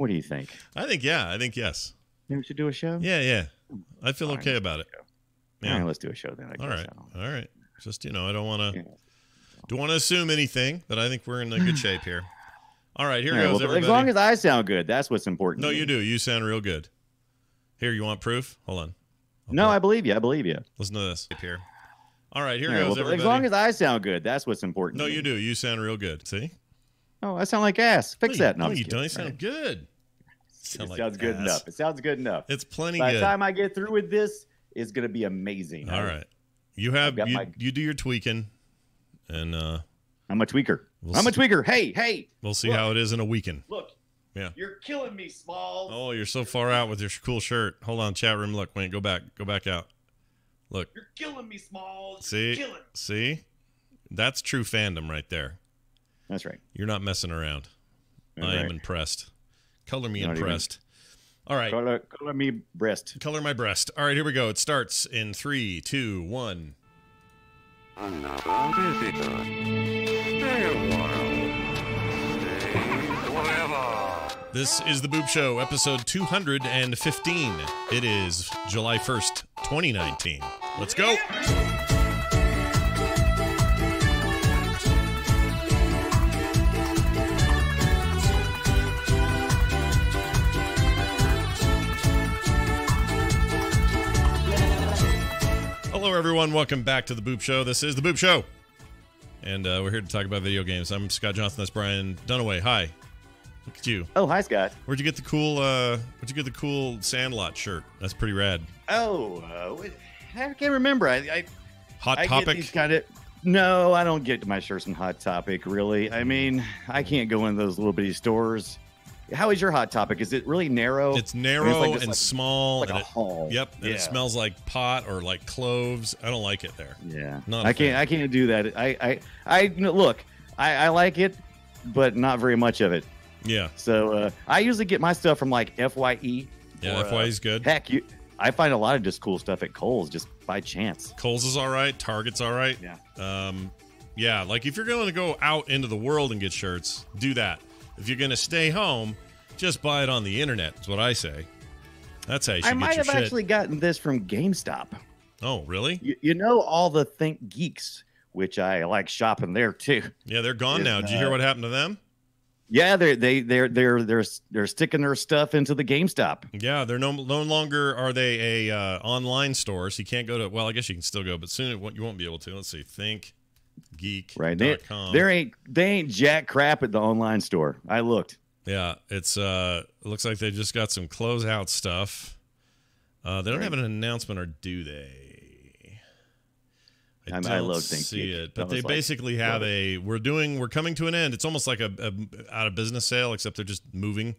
What do you think? I think yes. Maybe we should do a show? Yeah. I feel All okay right, about it. All Yeah. right, let's do a show then. I guess. All right. Just, I don't want to Yeah. assume anything, but I think we're in a good shape here. All right, here goes, well, everybody. as long as I sound good, that's what's important. No, to me. you do. You sound real good. Here, you want proof? Hold on. No, I believe you. I believe you. Listen to this. Here. All right, here All right, goes, well, everybody. as long as I sound good, that's what's important. No, to me. you do. You sound real good. See? Oh, I sound like ass. Fix that. No, I'm you just don't. You kidding. sound good. It sounds good enough. It sounds good enough. It's plenty By good. the time I get through with this, it's going to be amazing. All right. You do your tweaking, and I'm a tweaker. We'll I'm a see. tweaker. Hey. We'll see Look. how it is in a weekend. Look. Yeah. You're killing me, Smalls. Oh, you're so far out with your cool shirt. Hold on, chat room. Look, wait, go back out. Look. You're killing me, Smalls. See? That's true fandom right there. That's right. You're not messing around. I am impressed. Color me Not impressed. All right. Color me breast. Color my breast. All right, here we go. It starts in 3, 2, 1. Another visitor. Stay a while. Stay forever. This is The Boop Show, episode 215. It is July 1st, 2019. Let's go. Hello, everyone. Welcome back to The Boop Show. This is The Boop Show. And we're here to talk about video games. I'm Scott Johnson. That's Brian Dunaway. Hi. Look at you. Oh, hi, Scott. Where'd you get the cool Sandlot shirt? That's pretty rad. Oh, I can't remember. I Hot get Topic. these No, I don't get my shirts from Hot Topic, really. I mean, I can't go in those little bitty stores. How is your Hot Topic? Is it really narrow? It's narrow just and small. like and a hall. Yep. And it smells like pot or like cloves. I don't like it there. Yeah. Not a I can't. fan. I can't do that. Look. I like it, but not very much of it. Yeah. So I usually get my stuff from like FYE. Yeah. FYE is good. Heck, I find a lot of just cool stuff at Kohl's just by chance. Kohl's is all right. Target's all right. Yeah. Yeah. Like if you're going to go out into the world and get shirts, do that. If you're going to stay home, just buy it on the internet. Is what I say. That's how you should I get might your have shit. actually gotten this from GameStop. Oh, really? You know all the Think Geeks, which I like shopping there too. Yeah, they're gone now. Did you hear what happened to them? Yeah, they're sticking their stuff into the GameStop. Yeah, they're no longer are they a online store, so you can't go to. Well, I guess you can still go, but soon you won't be able to. Let's see, Right, ThinkGeek.com. they ain't jack crap at the online store. I looked. Yeah, it looks like they just got some closeout stuff. They don't have an announcement, or do they? I don't see it, but they basically have we're coming to an end. It's almost like a out of business sale, except they're just moving.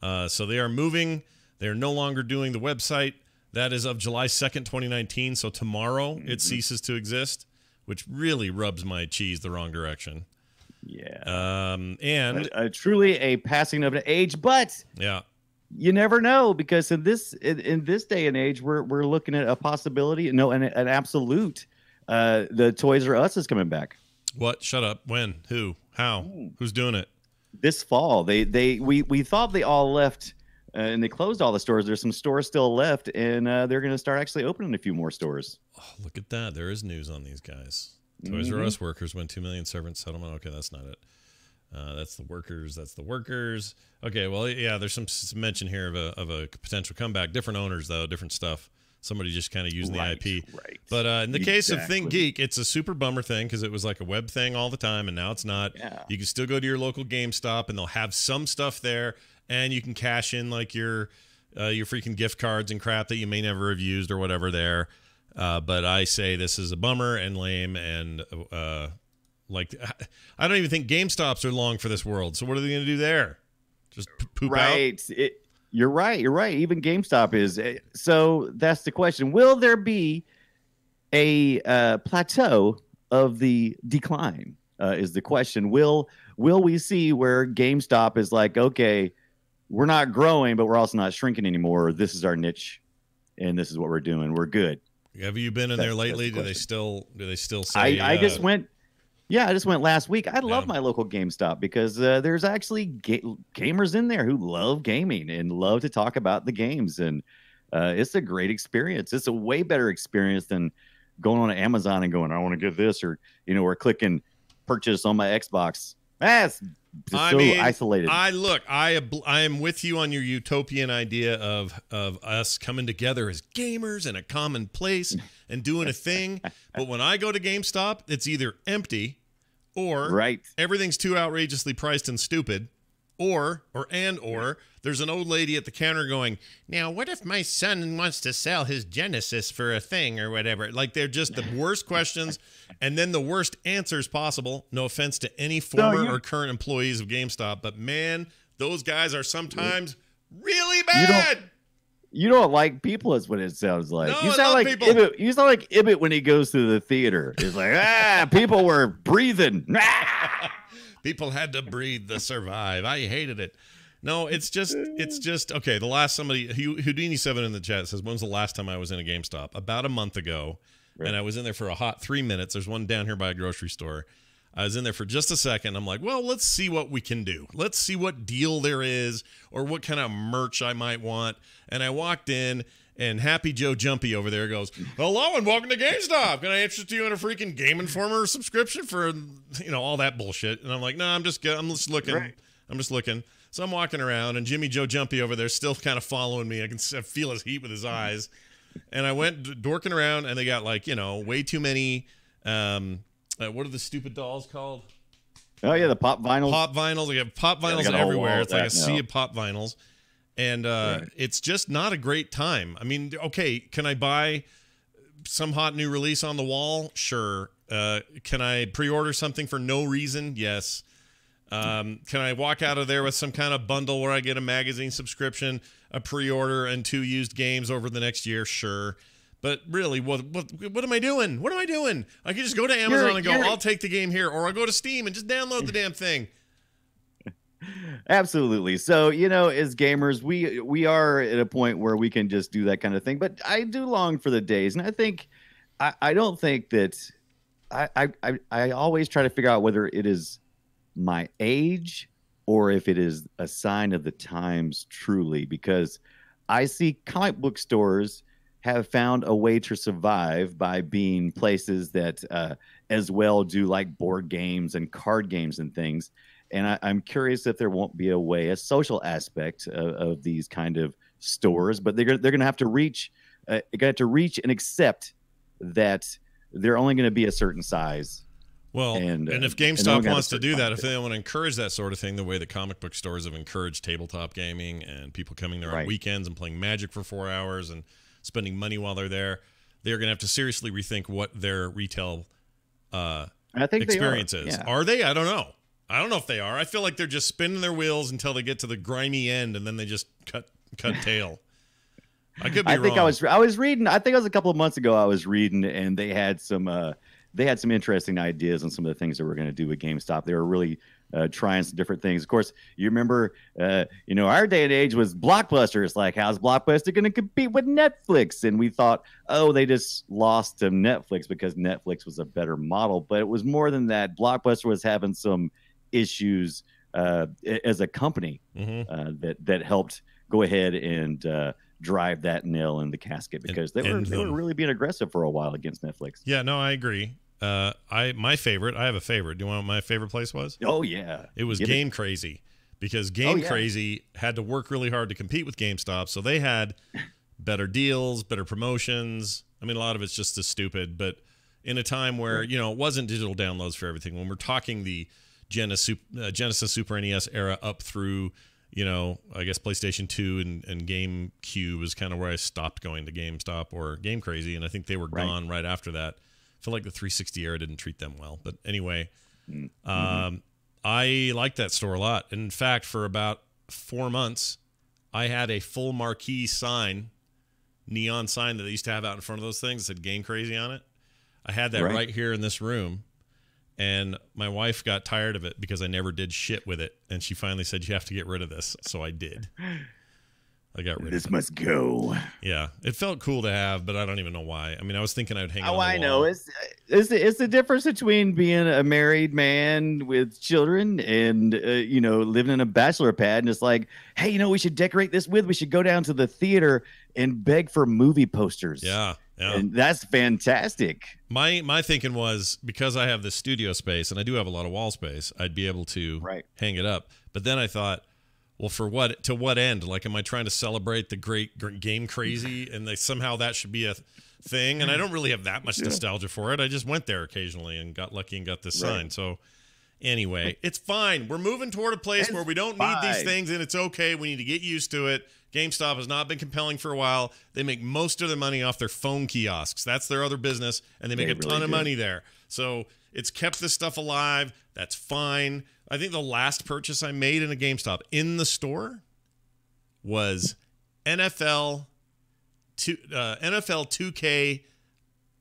So they are moving. They're no longer doing the website. That is of July 2nd, 2019. So tomorrow it ceases to exist, which really rubs my cheese the wrong direction. Yeah. And truly a passing of an age, but yeah, you never know, because in this day and age, we're looking at a possibility. No, an absolute. The Toys R Us is coming back. What? Shut up. When? Who? How? Who's doing it? This fall. We thought they all left, and they closed all the stores. There's some stores still left, and they're going to start actually opening a few more stores. Oh, look at that. There is news on these guys. Toys R Us workers win $2 million severance settlement. Okay, that's not it. That's the workers. Okay, well, yeah, there's some mention here of a potential comeback. Different owners, though, different stuff. Somebody just kind of using the IP. Right. But in the case of Think Geek, it's a super bummer thing because it was like a web thing all the time, and now it's not. Yeah. You can still go to your local GameStop, and they'll have some stuff there, and you can cash in like your freaking gift cards and crap that you may never have used or whatever there. But I say this is a bummer and lame, and like I don't even think GameStops are long for this world. So what are they going to do there? Just poop out? You're right. Even GameStop is. So that's the question. Will there be a plateau of the decline? Is the question. Will we see where GameStop is like, okay, we're not growing, but we're also not shrinking anymore. This is our niche, and this is what we're doing. We're good. Have you been in there lately? Do they still say? I just went. Yeah, I just went last week. I love my local GameStop because there's actually gamers in there who love gaming and love to talk about the games. And it's a great experience. It's a way better experience than going on Amazon and going, I want to get this, or, or clicking purchase on my Xbox. That's isolated. I am with you on your utopian idea of us coming together as gamers in a common place and doing a thing. But when I go to GameStop, it's either empty or everything's too outrageously priced and stupid, or there's an old lady at the counter going, now what if my son wants to sell his Genesis for a thing or whatever? Like, they're just the worst questions and then the worst answers possible. No offense to any former or current employees of GameStop, but man, those guys are sometimes really bad. You don't like people is what it sounds like. No, you sound like Ibbott. You sound like Ibbott when he goes to the theater. He's like, people were breathing. People had to breathe to survive. I hated it. No, it's just okay. The last Houdini7 in the chat says, when's the last time I was in a GameStop? About a month ago. Right. And I was in there for a hot 3 minutes. There's one down here by a grocery store. I was in there for just a second. I'm like, well, let's see what we can do. Let's see what deal there is or what kind of merch I might want. And I walked in, and Happy Joe Jumpy over there goes, hello and welcome to GameStop. Can I interest you in a freaking Game Informer subscription for, all that bullshit? And I'm like, no, I'm just looking. Right. I'm just looking. So I'm walking around, and Jimmy Joe Jumpy over there still kind of following me. I can feel his heat with his eyes. And I went dorking around, and they got way too many. What are the stupid dolls called? Oh yeah, the pop vinyls. Pop vinyls. They have pop vinyls everywhere. It's like a sea of pop vinyls. And it's just not a great time. I mean, okay, can I buy some hot new release on the wall? Sure. Can I pre-order something for no reason? Yes. Can I walk out of there with some kind of bundle where I get a magazine subscription, a pre-order, and 2 used games over the next year? Sure. But really, what am I doing? What am I doing? I can just go to Amazon and go, I'll take the game here. Or I'll go to Steam and just download the damn thing. Absolutely. So, as gamers, we are at a point where we can just do that kind of thing. But I do long for the days. And I think, I don't think that, I always try to figure out whether it is my age or if it is a sign of the times truly, because I see comic book stores have found a way to survive by being places that as well do like board games and card games and things. And I'm curious if there won't be a social aspect of these kind of stores, but they're going to have to reach, and accept that they're only going to be a certain size. Well, and if GameStop wants to do that, if they want to encourage that sort of thing, the way the comic book stores have encouraged tabletop gaming and people coming there on weekends and playing Magic for 4 hours and spending money while they're there, they're going to have to seriously rethink what their retail experience is. Yeah. Are they? I don't know. I don't know if they are. I feel like they're just spinning their wheels until they get to the grimy end, and then they just cut tail. I could be wrong. I was reading. I think it was a couple of months ago. I was reading, and they had some interesting ideas on some of the things that we're going to do with GameStop. They were really trying some different things. Of course, you remember, our day and age was Blockbuster. It's like, how's Blockbuster going to compete with Netflix? And we thought, they just lost to Netflix because Netflix was a better model. But it was more than that. Blockbuster was having some issues as a company that helped go ahead and drive that nail in the casket, because they were really being aggressive for a while against Netflix. Yeah, no, I agree. I have a favorite. Do you want to know what my favorite place was? Oh yeah, it was Game Crazy, because Crazy had to work really hard to compete with GameStop, so they had better deals, better promotions. I mean, a lot of it's just as stupid, but in a time where it wasn't digital downloads for everything. When we're talking the Genesis Super NES era up through, I guess PlayStation 2 and GameCube is kind of where I stopped going to GameStop or Game Crazy, and I think they were gone right after that. I feel like the 360 era didn't treat them well. But anyway, I liked that store a lot. In fact, for about 4 months, I had a full marquee sign, neon sign that they used to have out in front of those things that said Game Crazy on it. I had that right here in this room. And my wife got tired of it because I never did shit with it. And she finally said, you have to get rid of this. So I did. I got rid of it. This must go. Yeah, it felt cool to have, but I don't even know why. I mean, I was thinking I'd hang it on the wall. I know. It's the difference between being a married man with children and living in a bachelor pad, and it's like, hey, we should decorate this with. We should go down to the theater and beg for movie posters. Yeah. And that's fantastic. My thinking was, because I have this studio space and I do have a lot of wall space, I'd be able to hang it up. But then I thought, well, to what end? Like, am I trying to celebrate the great game crazy, and somehow that should be a thing? And I don't really have that much nostalgia for it. I just went there occasionally and got lucky and got this sign. So anyway, it's fine. We're moving toward a place where we don't need these things, and it's okay. We need to get used to it. GameStop has not been compelling for a while. They make most of their money off their phone kiosks. That's their other business, and they make a ton of money there. So it's kept this stuff alive. That's fine. I think the last purchase I made in a GameStop in the store was NFL 2K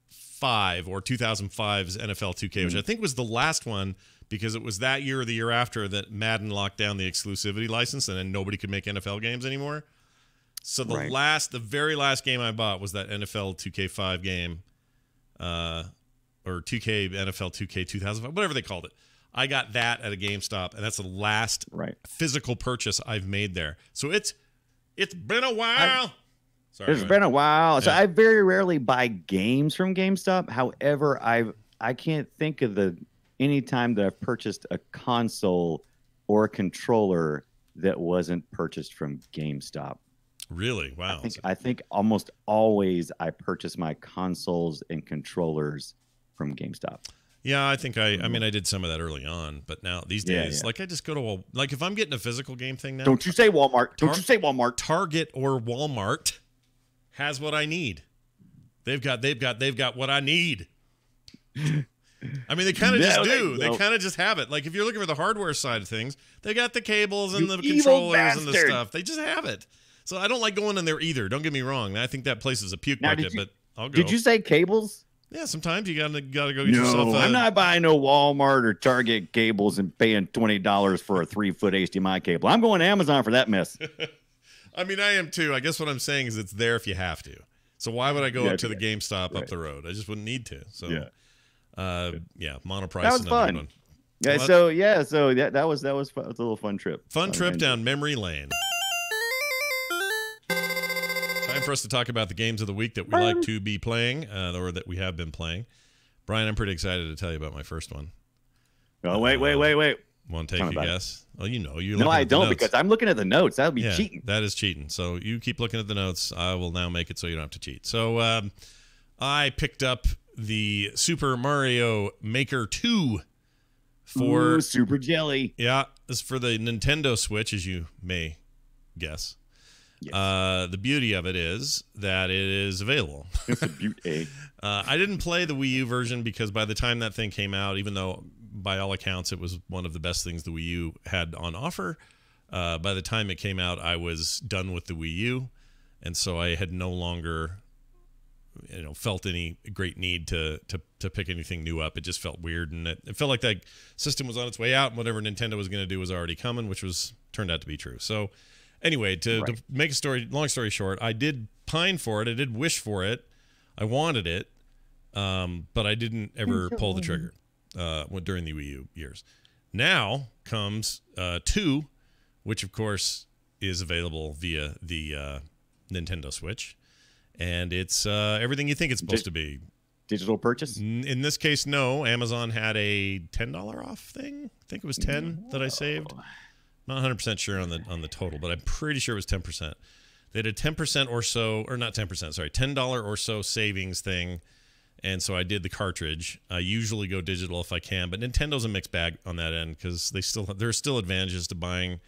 5 or 2005's NFL 2K, which I think was the last one, because it was that year or the year after that Madden locked down the exclusivity license, and then nobody could make NFL games anymore. So the very last game I bought was that NFL 2K5 game, or 2K NFL 2K 2005, whatever they called it. I got that at a GameStop, and that's the last physical purchase I've made there. So it's been a while. It's been a while. So I very rarely buy games from GameStop. However, I can't think of any time that I've purchased a console or a controller that wasn't purchased from GameStop. Really? Wow. I think almost always I purchase my consoles and controllers from GameStop. Yeah, I think I did some of that early on, but now these days, like, I just go to if I'm getting a physical game thing now. Don't you say Walmart. Don't you say Walmart. Target or Walmart has what I need. They've got what I need. I mean, they kind of just do. They kind of just have it. Like, if you're looking for the hardware side of things, they got the cables and the controllers and the stuff. They just have it. So I don't like going in there either. Don't get me wrong. I think that place is a puke bucket, but I'll go. Did you say cables? Yeah, sometimes you gotta go get yourself. I'm not buying no Walmart or Target cables and paying $20 for a 3-foot HDMI cable. I'm going to Amazon for that mess. I mean, I am too. I guess what I'm saying is it's there if you have to. So why would I go up to the GameStop up the road? I just wouldn't need to. So monoprice. That was fun. Yeah. So that was fun. It was a little fun trip. Fun trip down memory lane. Time for us to talk about the games of the week that we like to be playing, or that we have been playing. Brian, I'm pretty excited to tell you about my first one. Oh, wait. Want to take a guess? Well, you're no, I don't, because I'm looking at the notes. That would be cheating. That is cheating. So you keep looking at the notes. I will now make it so you don't have to cheat. So I picked up the Super Mario Maker 2 for Super Jelly. Yeah, this is for the Nintendo Switch, as you may guess. Yes. The beauty of it is that it is available. It's a beauty. I didn't play the Wii U version because by the time that thing came out, even though by all accounts it was one of the best things the Wii U had on offer, by the time it came out, I was done with the Wii U, and so I had no longer, felt any great need to pick anything new up. It just felt weird, and it felt like that system was on its way out, and whatever Nintendo was going to do was already coming, which turned out to be true. So anyway, to make long story short, I did pine for it. I did wish for it. I wanted it, but I didn't ever pull the trigger during the Wii U years. Now comes 2, which of course is available via the Nintendo Switch, and it's everything you think it's supposed to be. Digital purchase? In this case, no. Amazon had a $10 off thing. I think it was 10 that I saved. Not 100% sure on the total, but I'm pretty sure it was 10%. They had a 10% or so, or not 10%, sorry, $10 or so savings thing, and so I did the cartridge. I usually go digital if I can, but Nintendo's a mixed bag on that end because there are still advantages to buying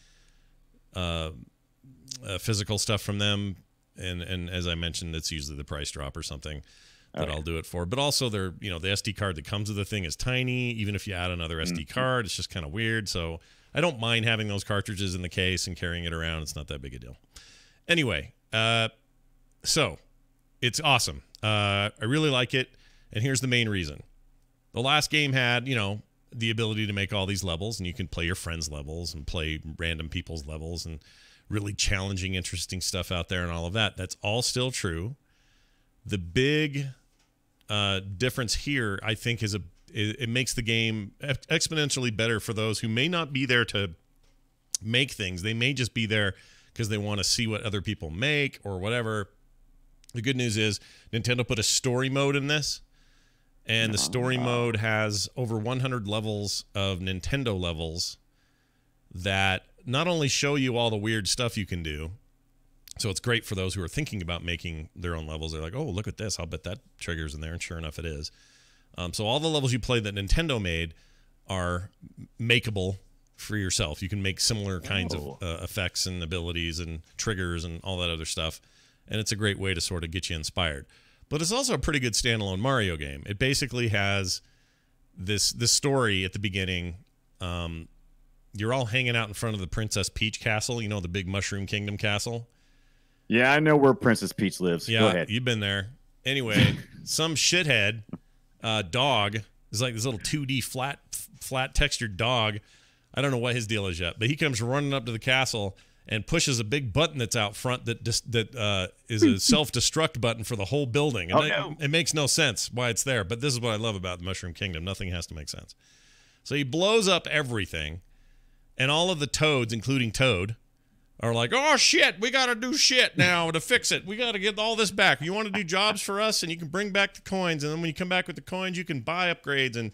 physical stuff from them, and as I mentioned, it's usually the price drop or something that I'll do it for. But also, the SD card that comes with the thing is tiny. Even if you add another SD card, it's just kind of weird. So I don't mind having those cartridges in the case and carrying it around. It's not that big a deal. Anyway, so it's awesome. I really like it, and here's the main reason. The last game had, the ability to make all these levels, and you can play your friends' levels and play random people's levels and really challenging, interesting stuff out there and all of that. That's all still true. The big difference here, I think, is it makes the game exponentially better for those who may not be there to make things. They may just be there because they want to see what other people make or whatever. The good news is Nintendo put a story mode in this, and the story mode has over 100 levels of Nintendo levels that not only show you all the weird stuff you can do, so it's great for those who are thinking about making their own levels. They're like, oh, look at this. I'll bet that trigger's in there, and sure enough, it is. So all the levels you play that Nintendo made are makeable for yourself. You can make similar kinds of effects and abilities and triggers and all that other stuff, and it's a great way to sort of get you inspired. But it's also a pretty good standalone Mario game. It basically has this story at the beginning. You're all hanging out in front of the Princess Peach castle, you know, the big Mushroom Kingdom castle. Yeah, I know where Princess Peach lives. Yeah, go ahead. You've been there. Anyway, some shithead dog is like this little 2D flat textured dog. I don't know what his deal is yet, but he comes running up to the castle and pushes a big button that's out front that is a self-destruct button for the whole building. And it makes no sense why it's there, but this is what I love about the Mushroom Kingdom. Nothing has to make sense. So he blows up everything, and all of the toads, including Toad, are like, oh, shit, we got to do shit now to fix it. We got to get all this back. You want to do jobs for us, and you can bring back the coins, and then when you come back with the coins, you can buy upgrades, and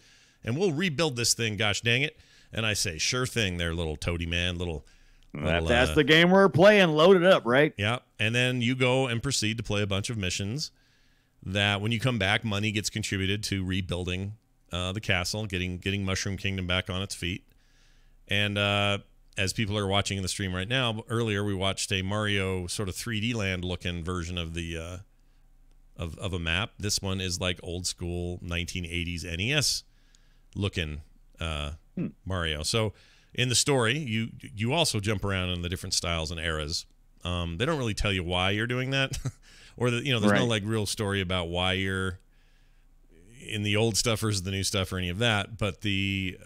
we'll rebuild this thing, gosh dang it. And I say, sure thing there, little toady man, that's the game we're playing. Load it up, right? Yeah, and then you go and proceed to play a bunch of missions that when you come back, money gets contributed to rebuilding the castle, getting Mushroom Kingdom back on its feet. And as people are watching in the stream right now, earlier we watched a Mario sort of 3D land looking version of the of a map. This one is like old school 1980s NES looking Mario. So in the story, you also jump around in the different styles and eras. They don't really tell you why you're doing that, or there's no like real story about why you're in the old stuff versus the new stuff or any of that. But the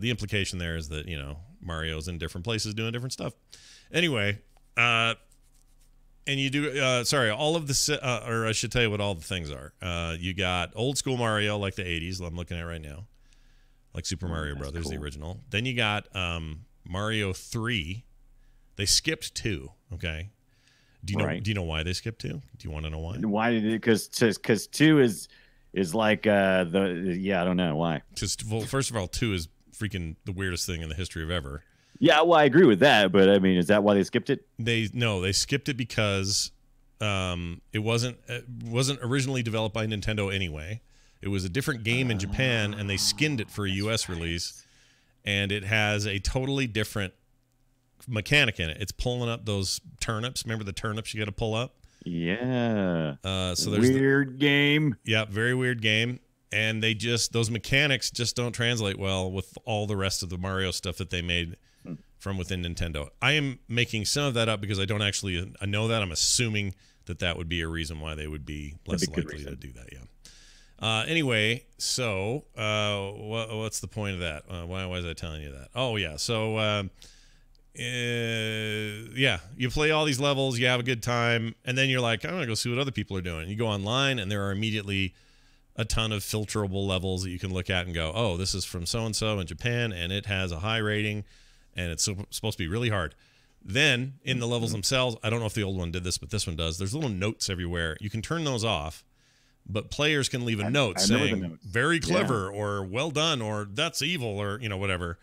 implication there is that Mario's in different places doing different stuff. Anyway, and you do all of the or I should tell you what all the things are. You got old school Mario like the 80s. I'm looking at right now. Like Super Mario Brothers, cool. The original. Then you got Mario 3. They skipped 2. Okay. Do you know why they skipped 2? Do you want to know why? Why did it? Because 2 is like I don't know why. Because first of all, 2 is freaking the weirdest thing in the history of ever. Yeah, well, I agree with that, but I mean, is that why they skipped it? They skipped it because it wasn't originally developed by Nintendo anyway. It was a different game in Japan, and they skinned it for a U.S. release, and it has a totally different mechanic in it. It's pulling up those turnips. Remember the turnips you got to pull up? Yeah. So there's weird game. Yeah, very weird game. And those mechanics just don't translate well with all the rest of the Mario stuff that they made from within Nintendo. I am making some of that up because I don't actually know that. I'm assuming that would be a reason why they would be less likely to do that. Yeah. Anyway, so what's the point of that? Why was I telling you that? Oh, yeah. So, you play all these levels, you have a good time, and then you're like, I'm going to go see what other people are doing. You go online, and there are immediately a ton of filterable levels that you can look at and go, oh, this is from so-and-so in Japan, and it has a high rating, and it's supposed to be really hard. Then, in the levels themselves, I don't know if the old one did this, but this one does. There's little notes everywhere. You can turn those off. But players can leave a note saying very clever or well done or that's evil or whatever.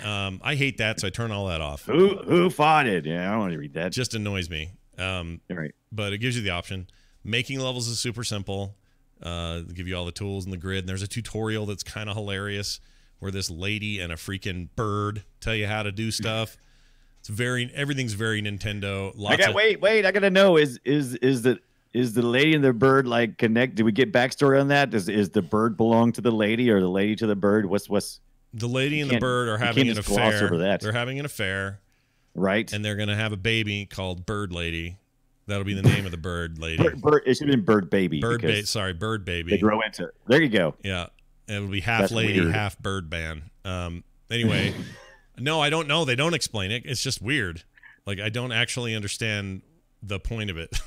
I hate that, so I turn all that off. Who fought it? Yeah, I don't want to read that. Just annoys me. Right. But it gives you the option. Making levels is super simple. They give you all the tools in the grid. And there's a tutorial that's kind of hilarious where this lady and a freaking bird tell you how to do stuff. Everything's very Nintendo. Wait, I gotta know is the lady and the bird like connect? Do we get backstory on that? Is the bird belong to the lady or the lady to the bird? What's the lady and the bird are having an affair? Over that. They're having an affair, right? And they're gonna have a baby called Bird Lady. That'll be the name of the bird lady. It should have been Bird Baby. Bird Baby. They grow into it. There you go. Yeah, it'll be half lady, weird. Half bird man. Anyway, no, I don't know. They don't explain it. It's just weird. Like, I don't actually understand the point of it.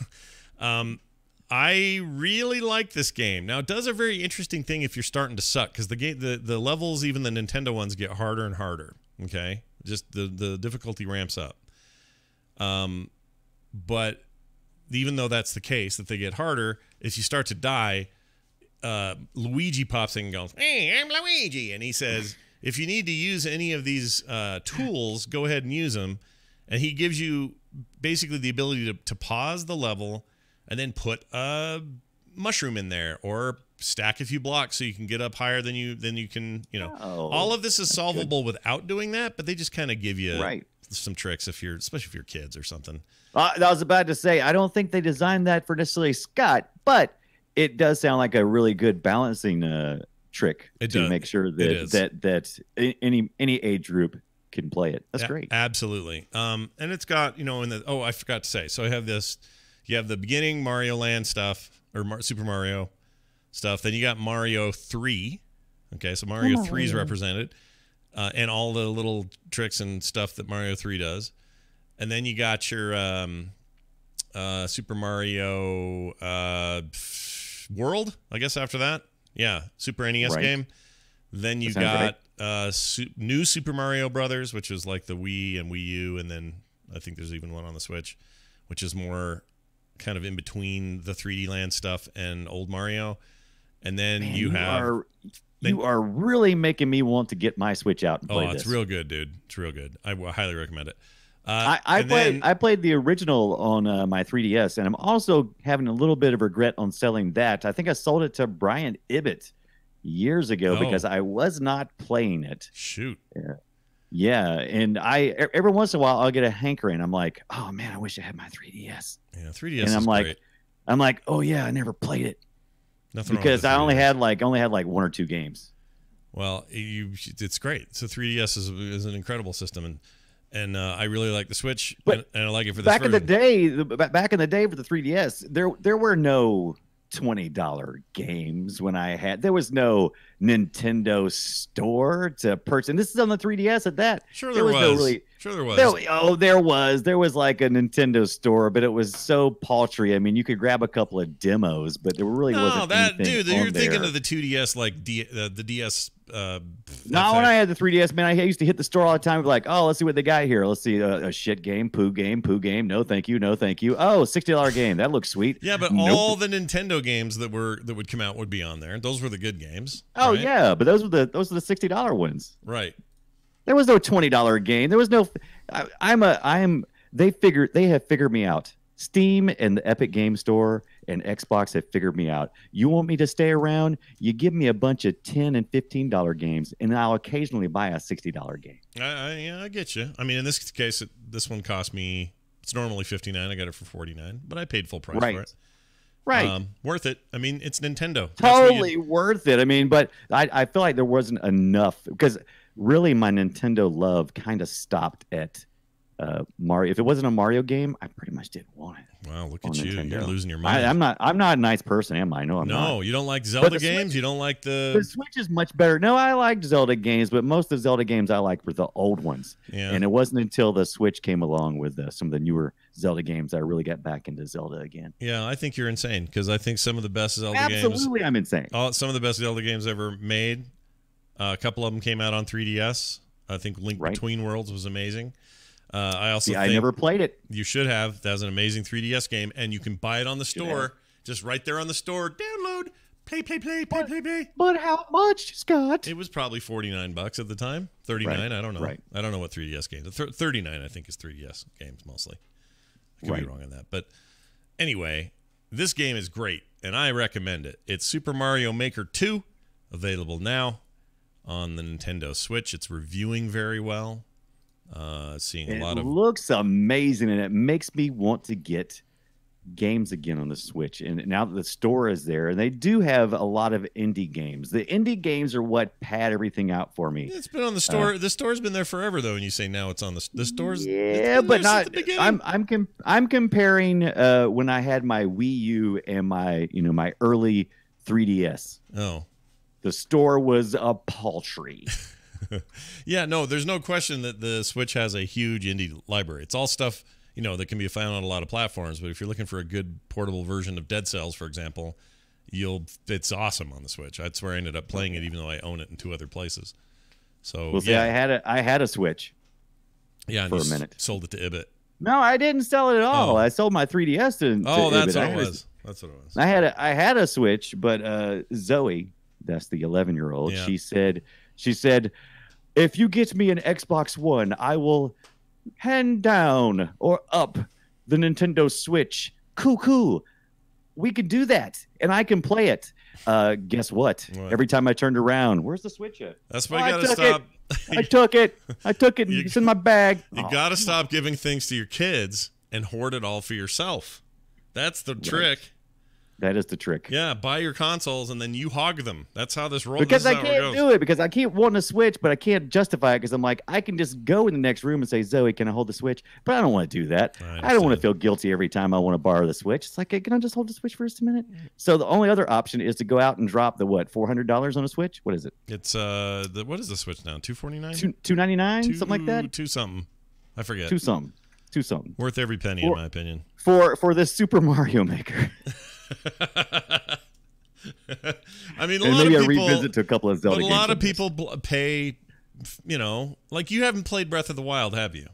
I really like this game. Now, it does a very interesting thing if you're starting to suck, because the levels, even the Nintendo ones, get harder and harder. Okay, just the difficulty ramps up. But even though that's the case, that they get harder, if you start to die, Luigi pops in and goes, "Hey, I'm Luigi," and he says, "If you need to use any of these tools, go ahead and use them." And he gives you basically the ability to pause the level and then put a mushroom in there, or stack a few blocks so you can get up higher than you can, all of this is solvable without doing that, but they just kind of give you some tricks especially if you're kids or something. I was about to say, I don't think they designed that for necessarily Scott, but it does sound like a really good balancing trick to make sure that any age group can play it. That's great. Absolutely. And it's got, I forgot to say, so I have this. You have the beginning Mario Land stuff, or Super Mario stuff. Then you got Mario 3. Okay, so Mario 3 is represented. And all the little tricks and stuff that Mario 3 does. And then you got your Super Mario World, I guess, after that. Yeah, Super NES game. Then you got new Super Mario Brothers, which is like the Wii and Wii U. And then I think there's even one on the Switch, which is more kind of in between the 3D Land stuff and old Mario. And then you are really making me want to get my Switch out and play this. Oh, it's real good, dude. It's real good. I highly recommend it. I played the original on my 3DS, and I'm also having a little bit of regret on selling that. I think I sold it to Brian Ibbett years ago because I was not playing it. Shoot. Yeah, and every once in a while I'll get a hankering. I'm like, oh man, I wish I had my 3DS. Yeah, 3DS. And I'm great. like, oh yeah, I never played it. Nothing because I only had like one or two games. Well, it's great. So 3DS is an incredible system, and I really like the Switch, and I like it for this back version. Back in the day for the 3DS, there were no $20 games there was no Nintendo store to purchase. And this is on the 3DS at that. Sure there was. There was like a Nintendo store, but it was so paltry. I mean, you could grab a couple of demos, but there really wasn't anything you're thinking of the 2DS, like the DS. No, when I had the 3DS, man, I used to hit the store all the time. Like, oh, let's see what they got here. Let's see a shit game, poo game. No, thank you. Oh, $60 game. That looks sweet. Yeah, but all the Nintendo games that would come out would be on there. Those were the good games. Oh right? Yeah, but those were the $60 ones. Right. There was no $20 game. There was no. They have figured me out. Steam and the Epic Game Store and Xbox have figured me out. You want me to stay around? You give me a bunch of $10 and $15 games, and I'll occasionally buy a $60 game. I get you. I mean, in this case, this one cost me. It's normally $59. I got it for $49, but I paid full price for it. Right. Worth it. I mean, it's Nintendo. Totally worth it. I mean, but I feel like there wasn't enough, because really my Nintendo love kind of stopped at Mario. If it wasn't a Mario game, I pretty much didn't want it. Wow, look at you! Nintendo. You're losing your mind. I'm not a nice person, am I? No, I'm not. No, you don't like Zelda games. Switch, you don't like the Switch is much better. No, I like Zelda games, but most of the Zelda games I like were the old ones. Yeah. And it wasn't until the Switch came along with some of the newer Zelda games I really got back into Zelda again. Yeah, I think you're insane, because I think some of the best Zelda games. Absolutely, I'm insane. Some of the best Zelda games ever made. A couple of them came out on 3DS. I think Link Between Worlds was amazing. I also think I never played it. You should have. That was an amazing 3DS game, and you can buy it on the store. Just right there on the store. Download. Play. But how much, Scott? It was probably $49 at the time. 39. Right. I don't know. Right. I don't know what 3DS games. 39, I think, is 3DS games mostly. I could be wrong on that, but anyway, this game is great, and I recommend it. It's Super Mario Maker 2, available now on the Nintendo Switch. It's reviewing very well. It looks amazing, and it makes me want to get games again on the Switch. And now that the store is there, and they do have a lot of indie games. The indie games are what pad everything out for me. It's been on the store. The store's been there forever, though. And you say now it's on the store's. Yeah, but not. I'm comparing when I had my Wii U and my early 3DS. Oh, the store was paltry. Yeah, no, there's no question that the Switch has a huge indie library. It's all stuff, that can be found on a lot of platforms. But if you're looking for a good portable version of Dead Cells, for example, it's awesome on the Switch. That's where I ended up playing it, even though I own it in 2 other places. So see, I had a Switch. Yeah, for a minute. Sold it to Ibit. No, I didn't sell it at all. I sold my 3DS to that's Ibit. what it was. That's what it was. I had a Switch, but Zoe, that's the 11-year-old, yeah. she said, if you get me an Xbox One, I will hand down or up the Nintendo Switch. Cool. We can do that, and I can play it. Guess what? Every time I turned around, where's the Switch at? That's why you got to stop. I took it. It's in my bag. You got to stop giving things to your kids and hoard it all for yourself. That's the trick. That is the trick. Yeah, buy your consoles and then you hog them. That's how this rolls. Because I can't do it, because I keep wanting to Switch, but I can't justify it because I'm like, I can just go in the next room and say, Zoe, can I hold the Switch? But I don't want to do that. I don't want to feel guilty every time I want to borrow the Switch. It's like, can I just hold the Switch for just a minute? So the only other option is to go out and drop the $400 on a Switch? What is it? It's what is the Switch now? $249? $299? Something like that? Two something. I forget. Two something. Worth every penny, in my opinion. For this Super Mario Maker. I mean, maybe I revisit to a couple of Zelda games. But a lot of people pay, like you haven't played Breath of the Wild, have you?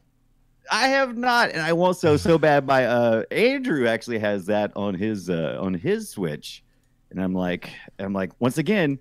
I have not, and I want so bad. My Andrew actually has that on his Switch, and I'm like, once again,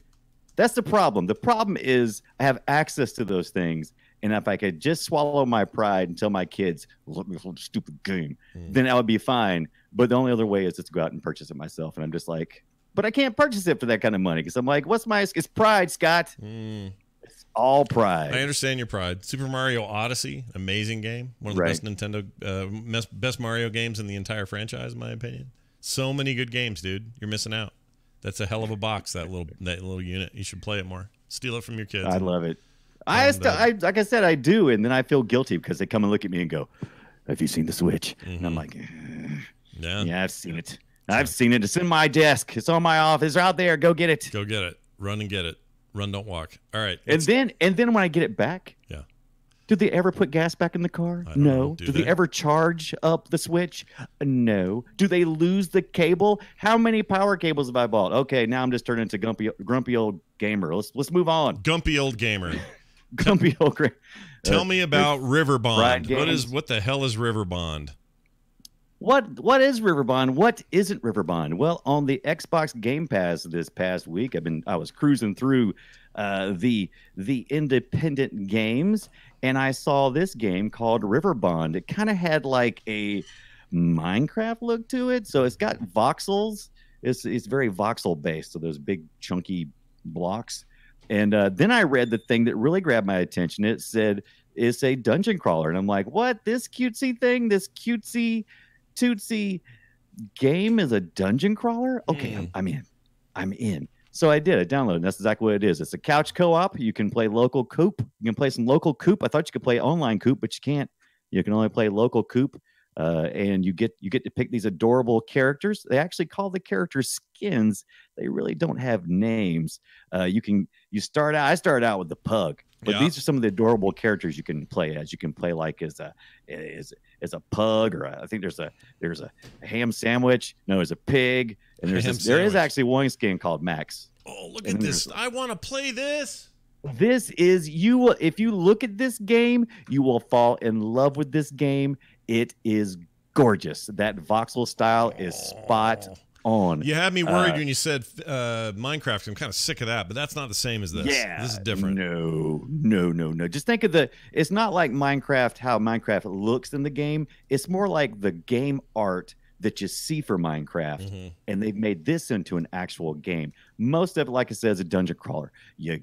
that's the problem. The problem is I have access to those things. And if I could just swallow my pride and tell my kids, let me hold a stupid game, then I would be fine. But the only other way is just to go out and purchase it myself. And I'm just like, but I can't purchase it for that kind of money. Because I'm like, it's pride, Scott. It's all pride. I understand your pride. Super Mario Odyssey, amazing game. One of the best Nintendo, best Mario games in the entire franchise, in my opinion. So many good games, dude. You're missing out. That's a hell of a box, that little unit. You should play it more. Steal it from your kids. I love it. Like I said, I do, and then I feel guilty because they come and look at me and go, "Have you seen the Switch?" And I'm like, "Yeah, I've seen it. I've seen it. It's in my desk. It's on my office. It's out there. Go get it. Go get it. Run and get it. Run, don't walk. All right." And then when I get it back, do they ever put gas back in the car? No. Do they ever charge up the Switch? No. Do they lose the cable? How many power cables have I bought? Okay, now I'm just turning into grumpy old gamer. Let's move on. Gumpy old gamer. Grumpy old gamer. Tell me about Riverbond. What the hell is Riverbond? What is Riverbond? What isn't Riverbond? Well, on the Xbox Game Pass this past week, I was cruising through the independent games, and I saw this game called Riverbond. It kind of had like a Minecraft look to it, so it's got voxels. It's very voxel based, so those big chunky blocks. And then I read the thing that really grabbed my attention. It said it's a dungeon crawler, and I'm like, what? This cutesy thing, this cutesy tootsie game is a dungeon crawler? Okay, I'm in. So I did. I downloaded. That's exactly what it is. It's a couch co-op. You can play local coop. You can play some local coop. I thought you could play online coop, but you can't. You can only play local coop. And you get to pick these adorable characters. They actually call the characters skins. They really don't have names. I started out with the pug, but these are some of the adorable characters you can play as. You can play like as a pug, or I think there's a ham sandwich. No, there's a pig, and there is actually one skin called Max. Oh, look at this! I want to play this. This is if you look at this game, you will fall in love with this game. It is gorgeous. That voxel style is spot on. You had me worried when you said Minecraft. I'm kind of sick of that, but that's not the same as this. Yeah, this is different. No. Just think of it's not like Minecraft, how Minecraft looks in the game. It's more like the game art that you see for Minecraft, and they've made this into an actual game. Most of it, like I said, is a dungeon crawler. You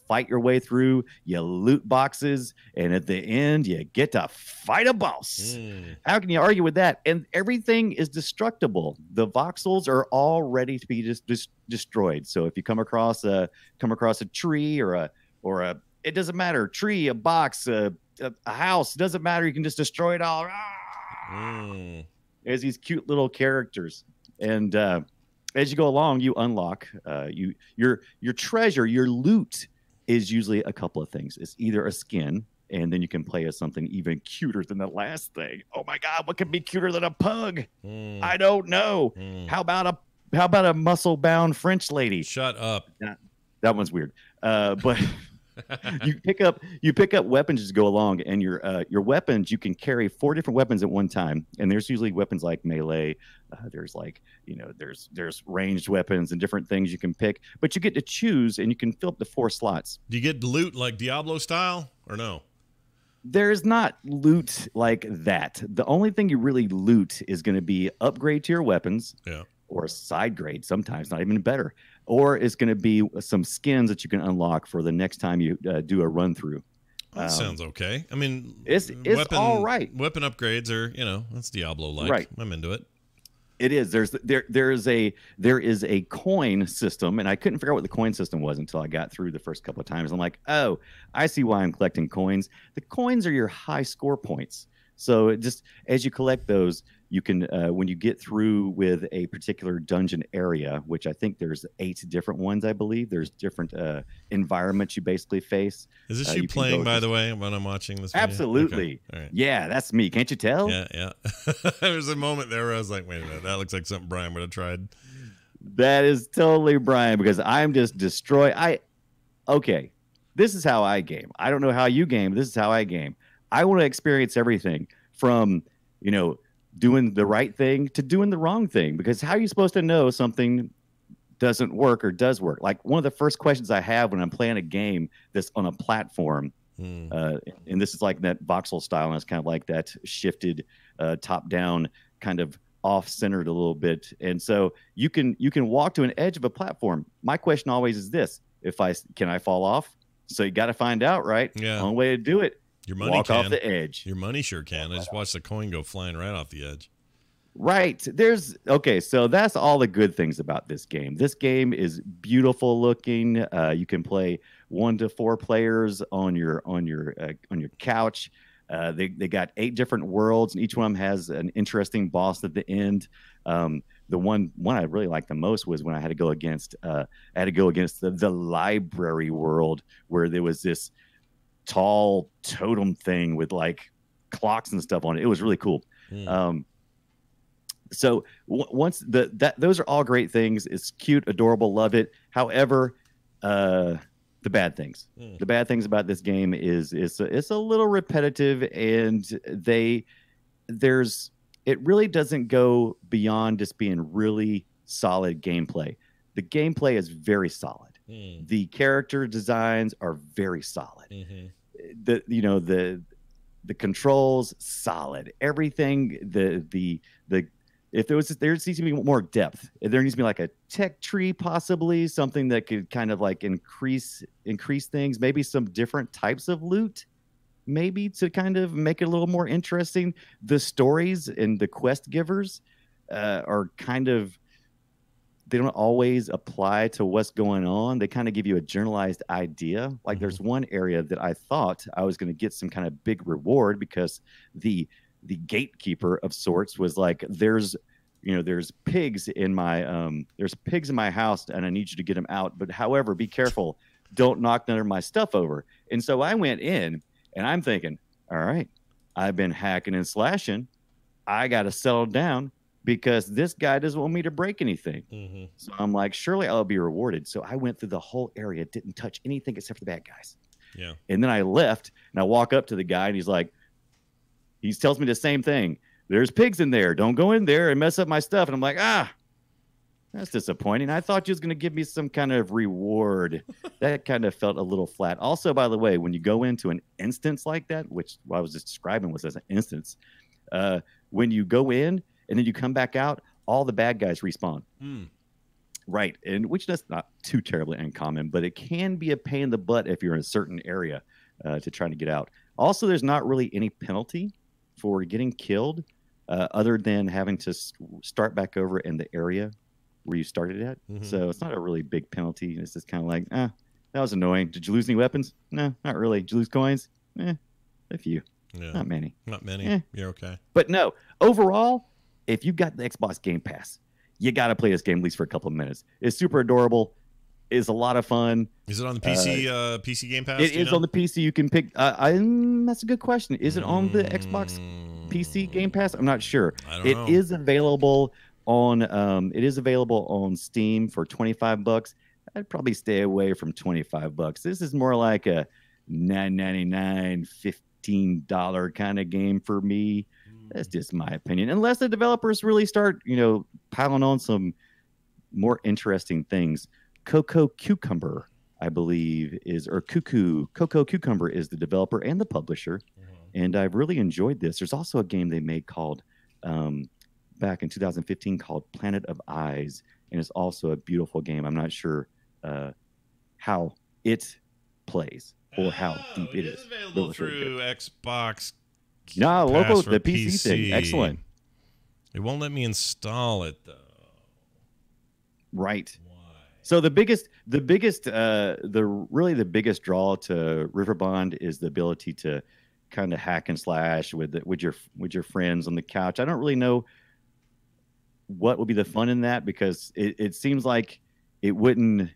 fight your way through, you loot boxes, and at the end, you get to fight a boss. How can you argue with that? And everything is destructible. The voxels are all ready to be just destroyed. So if you come across a tree or a it doesn't matter, tree, a box, a house, doesn't matter. You can just destroy it all. As these cute little characters, and as you go along, you unlock your treasure, your loot is usually a couple of things. It's either a skin, and then you can play as something even cuter than the last thing. Oh my God, what could be cuter than a pug? I don't know. How about a muscle-bound French lady? Shut up. That one's weird. But you pick up weapons as you go along, and your weapons, you can carry 4 different weapons at one time. And there's usually weapons like melee. There's there's ranged weapons and different things you can pick. But you get to choose, and you can fill up the 4 slots. Do you get loot like Diablo style or no? There's not loot like that. The only thing you really loot is going to be upgrade to your weapons. Yeah. Or a side grade, sometimes not even better, or it's going to be some skins that you can unlock for the next time you do a run through. That sounds okay. I mean, it's all right. Weapon upgrades are, that's Diablo-like. Right. I'm into it. It is. There is a coin system, and I couldn't figure out what the coin system was until I got through the first couple of times. I'm like, oh, I see why I'm collecting coins. The coins are your high score points. So just as you collect those, you can, when you get through with a particular dungeon area, which I think there's 8 different ones, I believe. There's different environments you basically face. Is this you playing, by the way, when I'm watching this video? Absolutely. Okay. All right. Yeah, that's me. Can't you tell? Yeah. There's a moment there where I was like, wait a minute, that looks like something Brian would have tried. That is totally Brian, because I'm just okay, this is how I game. I don't know how you game, but this is how I game. I want to experience everything from, doing the right thing to doing the wrong thing, because how are you supposed to know something doesn't work or does work? Like, one of the first questions I have when I'm playing a game that's on a platform, and this is like that voxel style, and it's kind of like that shifted top-down, kind of off-centered a little bit. And so you can walk to an edge of a platform. My question always is this: can I fall off? So you got to find out, right? Yeah. The only way to do it. Your money walk can. off the edge. Your money sure can. I just watched the coin go flying right off the edge. Right. So that's all the good things about this game. This game is beautiful looking. You can play 1 to 4 players on your couch. They got 8 different worlds, and each one of them has an interesting boss at the end. The one I really liked the most was when I had to go against the library world, where there was this tall totem thing with like clocks and stuff on it. It was really cool. So once those are all great things. It's cute, adorable, love it. However, the bad things about this game is it's a little repetitive, and it really doesn't go beyond just being really solid gameplay. The gameplay is very solid. The character designs are very solid. The controls solid. Everything if there needs to be more depth. There needs to be like a tech tree, possibly something that could kind of like increase things. Maybe some different types of loot, maybe, to kind of make it a little more interesting. The stories and the quest givers are kind of, they don't always apply to what's going on. They kind of give you a generalized idea. Like there's one area that I thought I was going to get some kind of big reward, because the gatekeeper of sorts was like, there's pigs in my house, and I need you to get them out. But however, be careful, don't knock none of my stuff over. And so I went in, and I'm thinking, all right, I've been hacking and slashing. I got to settle down, because this guy doesn't want me to break anything. So I'm like, surely I'll be rewarded. So I went through the whole area, didn't touch anything except for the bad guys. Yeah. And then I left, and I walk up to the guy, and he tells me the same thing. There's pigs in there. Don't go in there and mess up my stuff. And I'm like, that's disappointing. I thought you was going to give me some kind of reward. That kind of felt a little flat. Also, by the way, when you go into an instance like that, which what I was just describing was as an instance, when you go in and then you come back out, all the bad guys respawn. Right. And which that's not too terribly uncommon, but it can be a pain in the butt if you're in a certain area to try to get out. Also, there's not really any penalty for getting killed other than having to start back over in the area where you started at. So it's not a really big penalty. It's just kind of like, that was annoying. Did you lose any weapons? No, not really. Did you lose coins? A few. Yeah. Not many. You're okay. But no, overall, if you've got the Xbox Game Pass, you got to play this game at least for a couple of minutes. It's super adorable. is a lot of fun. Is it on the PC PC Game Pass? It is on the PC. You can pick. That's a good question. Is it on the Xbox PC Game Pass? I'm not sure. I don't know. It is available on. It is available on Steam for $25. I'd probably stay away from $25. This is more like a $9.99, $15 kind of game for me. That's just my opinion. Unless the developers really start, piling on some more interesting things. Coco Cucumber, I believe, Coco Cucumber is the developer and the publisher. And I've really enjoyed this. There's also a game they made called back in 2015 called Planet of Eyes. And it's also a beautiful game. I'm not sure how it plays or how deep it is. Available through Xbox. No, local the PC thing. Excellent. It won't let me install it though. Right. Why? So the biggest draw to Riverbond is the ability to kind of hack and slash with your friends on the couch. I don't really know what would be the fun in that, because it seems like it wouldn't,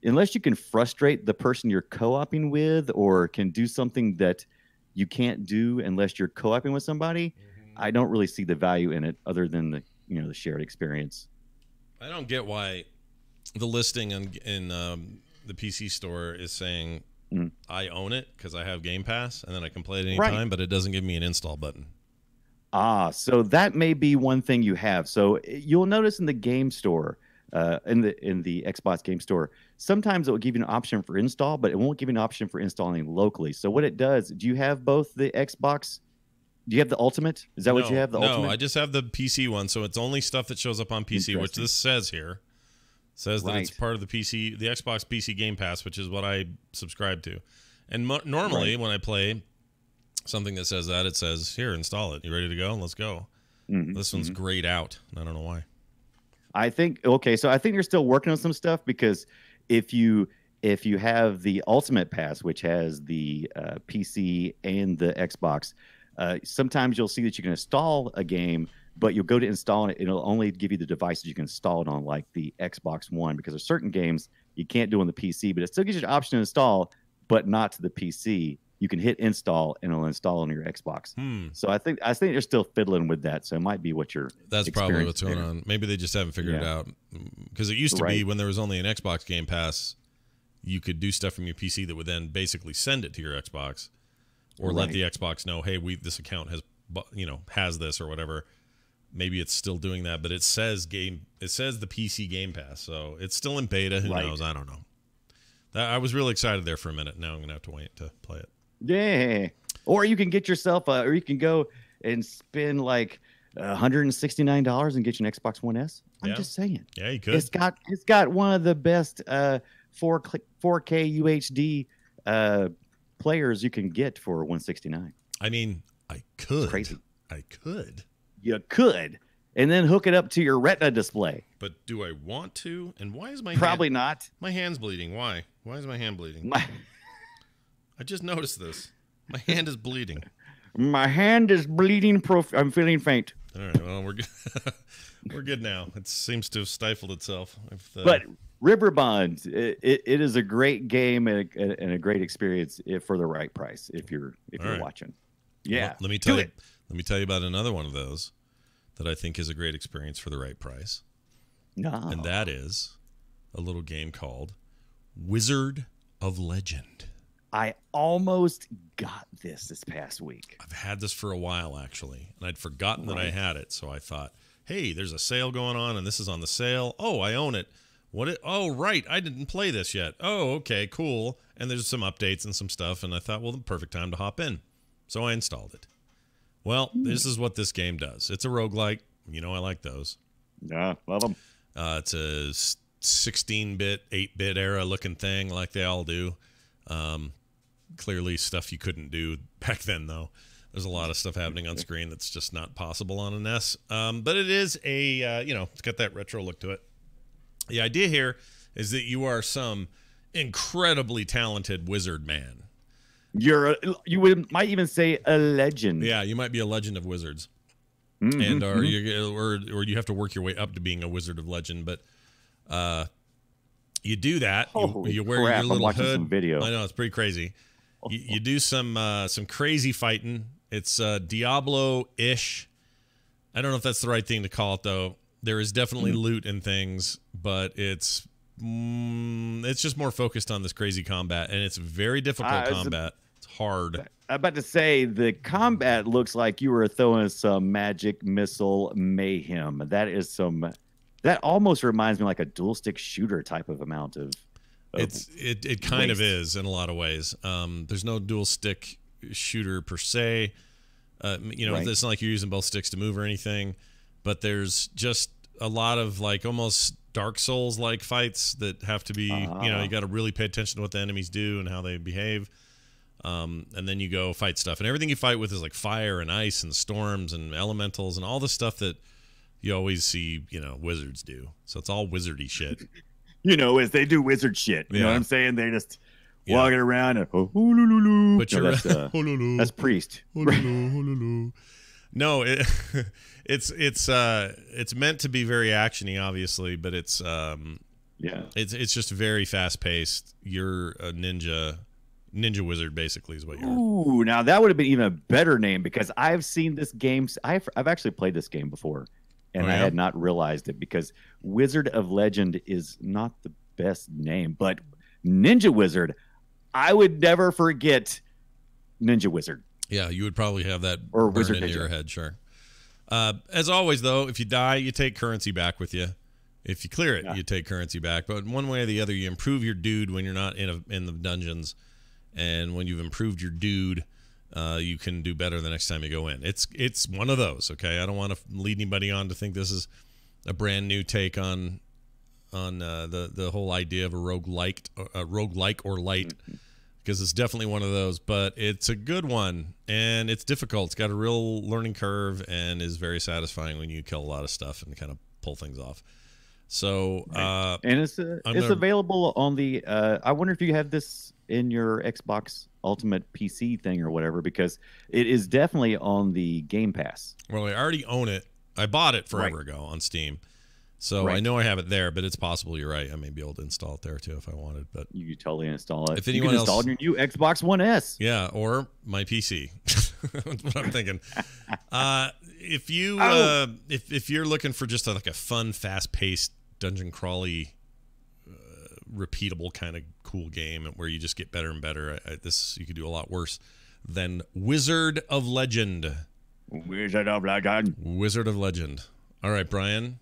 unless you can frustrate the person you're co-oping with or can do something that you can't do unless you're co-oping with somebody. I don't really see the value in it other than the shared experience. I don't get why the listing in the PC store is saying I own it because I have Game Pass and then I can play it anytime, but it doesn't give me an install button. So that may be one thing you have. So you'll notice in the game store, in the Xbox game store, sometimes it will give you an option for install, but it won't give you an option for installing locally. So what it does, do you have both the Xbox? Do you have the Ultimate? Is that what you have? The Ultimate? No, I just have the PC one. So it's only stuff that shows up on PC, which this says here. It says that it's part of the Xbox PC Game Pass, which is what I subscribe to. And normally when I play something that says that, it says, here, install it. You ready to go? Let's go. This one's grayed out. I don't know why. I think you're still working on some stuff, because if you have the Ultimate Pass, which has the PC and the Xbox, sometimes you'll see that you can install a game, but you'll go to install it, it'll only give you the devices you can install it on, like the Xbox One, because there's certain games you can't do on the PC, but it still gives you the option to install, but not to the PC. You can hit install and it'll install on your Xbox. So I think they're still fiddling with that. So it might be what you're. That's probably what's going on. Maybe they just haven't figured it out, because it used to be when there was only an Xbox Game Pass, you could do stuff from your PC that would then basically send it to your Xbox, or let the Xbox know, hey, this account has this or whatever. Maybe it's still doing that, but it says the PC Game Pass, so it's still in beta. Who knows? I don't know. I was really excited there for a minute. Now I'm gonna have to wait to play it. Yeah, or you can get yourself, or you can go and spend like $169 and get you an Xbox One S. I'm just saying. Yeah, you could. It's got one of the best 4K UHD players you can get for $169. I mean, I could. It's crazy. I could. You could, and then hook it up to your Retina display. But do I want to? And why is my probably not? My hand's bleeding. Why? Why is my hand bleeding? I just noticed this. My hand is bleeding. My hand is bleeding. I'm feeling faint. All right. Well, we're good. We're good now. It seems to have stifled itself. But Riverbond, it is a great game and a great experience for the right price if you're watching. Yeah. Well, let me tell you about another one of those that I think is a great experience for the right price. No. And that is a little game called Wizard of Legend. I almost got this past week. I've had this for a while, actually, and I'd forgotten that I had it. So I thought, hey, there's a sale going on, and this is on the sale. Oh, I own it. Oh, right. I didn't play this yet. Oh, okay, cool. And there's some updates and some stuff, and I thought, well, the perfect time to hop in. So I installed it. Well, this is what this game does. It's a roguelike. You know I like those. Yeah, love them. It's a 16-bit, 8-bit era looking thing like they all do. Clearly stuff you couldn't do back then, though. There's a lot of stuff happening on screen that's just not possible on a NES. But it is it's got that retro look to it. The idea here is that you are some incredibly talented wizard man. Might even say a legend. Yeah, you might be a legend of wizards. And or you have to work your way up to being a wizard of legend, but You do that. You wear crap, your little I'm hood. Some video. I know, it's pretty crazy. You do some crazy fighting. It's Diablo-ish. I don't know if that's the right thing to call it, though. There is definitely loot and things, but it's just more focused on this crazy combat, and it's very difficult combat. It's hard. I'm about to say the combat looks like you were throwing some magic missile mayhem. That almost reminds me like a dual stick shooter type of amount of. It kind of is in a lot of ways. There's no dual stick shooter per se. It's not like you're using both sticks to move or anything, but there's just a lot of like almost Dark Souls like fights that have to be, you got to really pay attention to what the enemies do and how they behave. And then you go fight stuff, and everything you fight with is like fire and ice and storms and elementals and all the stuff that you always see, wizards do. So it's all wizardy shit. As they do wizard shit. You know what I'm saying? They just walking around and but that's priest. No, it's meant to be very actiony, obviously, but it's just very fast paced. You're a ninja wizard, basically, is what you're. Ooh, now that would have been even a better name, because I've seen this game. I've actually played this game before, and I had not realized it, because Wizard of Legend is not the best name, but Ninja Wizard, I would never forget Ninja Wizard. Yeah, you would probably have that or burned into your head, sure. As always, though, if you die, you take currency back with you. If you clear it, you take currency back. But one way or the other, you improve your dude when you're not in the dungeons, and when you've improved your dude, you can do better the next time you go in. It's one of those. Okay, I don't want to lead anybody on to think this is a brand new take on the whole idea of a roguelike or light, because it's definitely one of those, but it's a good one, and it's difficult. It's got a real learning curve and is very satisfying when you kill a lot of stuff and kind of pull things off. So and it's available on the I wonder if you have this in your Xbox Ultimate PC thing or whatever, because it is definitely on the Game Pass. Well, I already own it. I bought it forever ago on Steam. So I know I have it there, but it's possible you're right. I may be able to install it there too if I wanted. But you could totally install it. If anyone else install your new Xbox One S, or my PC. That's what I'm thinking. If you if you're looking for just like a fun, fast-paced dungeon crawly, repeatable kind of cool game where you just get better and better, you could do a lot worse than Wizard of Legend. Wizard of Legend. Wizard of Legend. All right, Brian.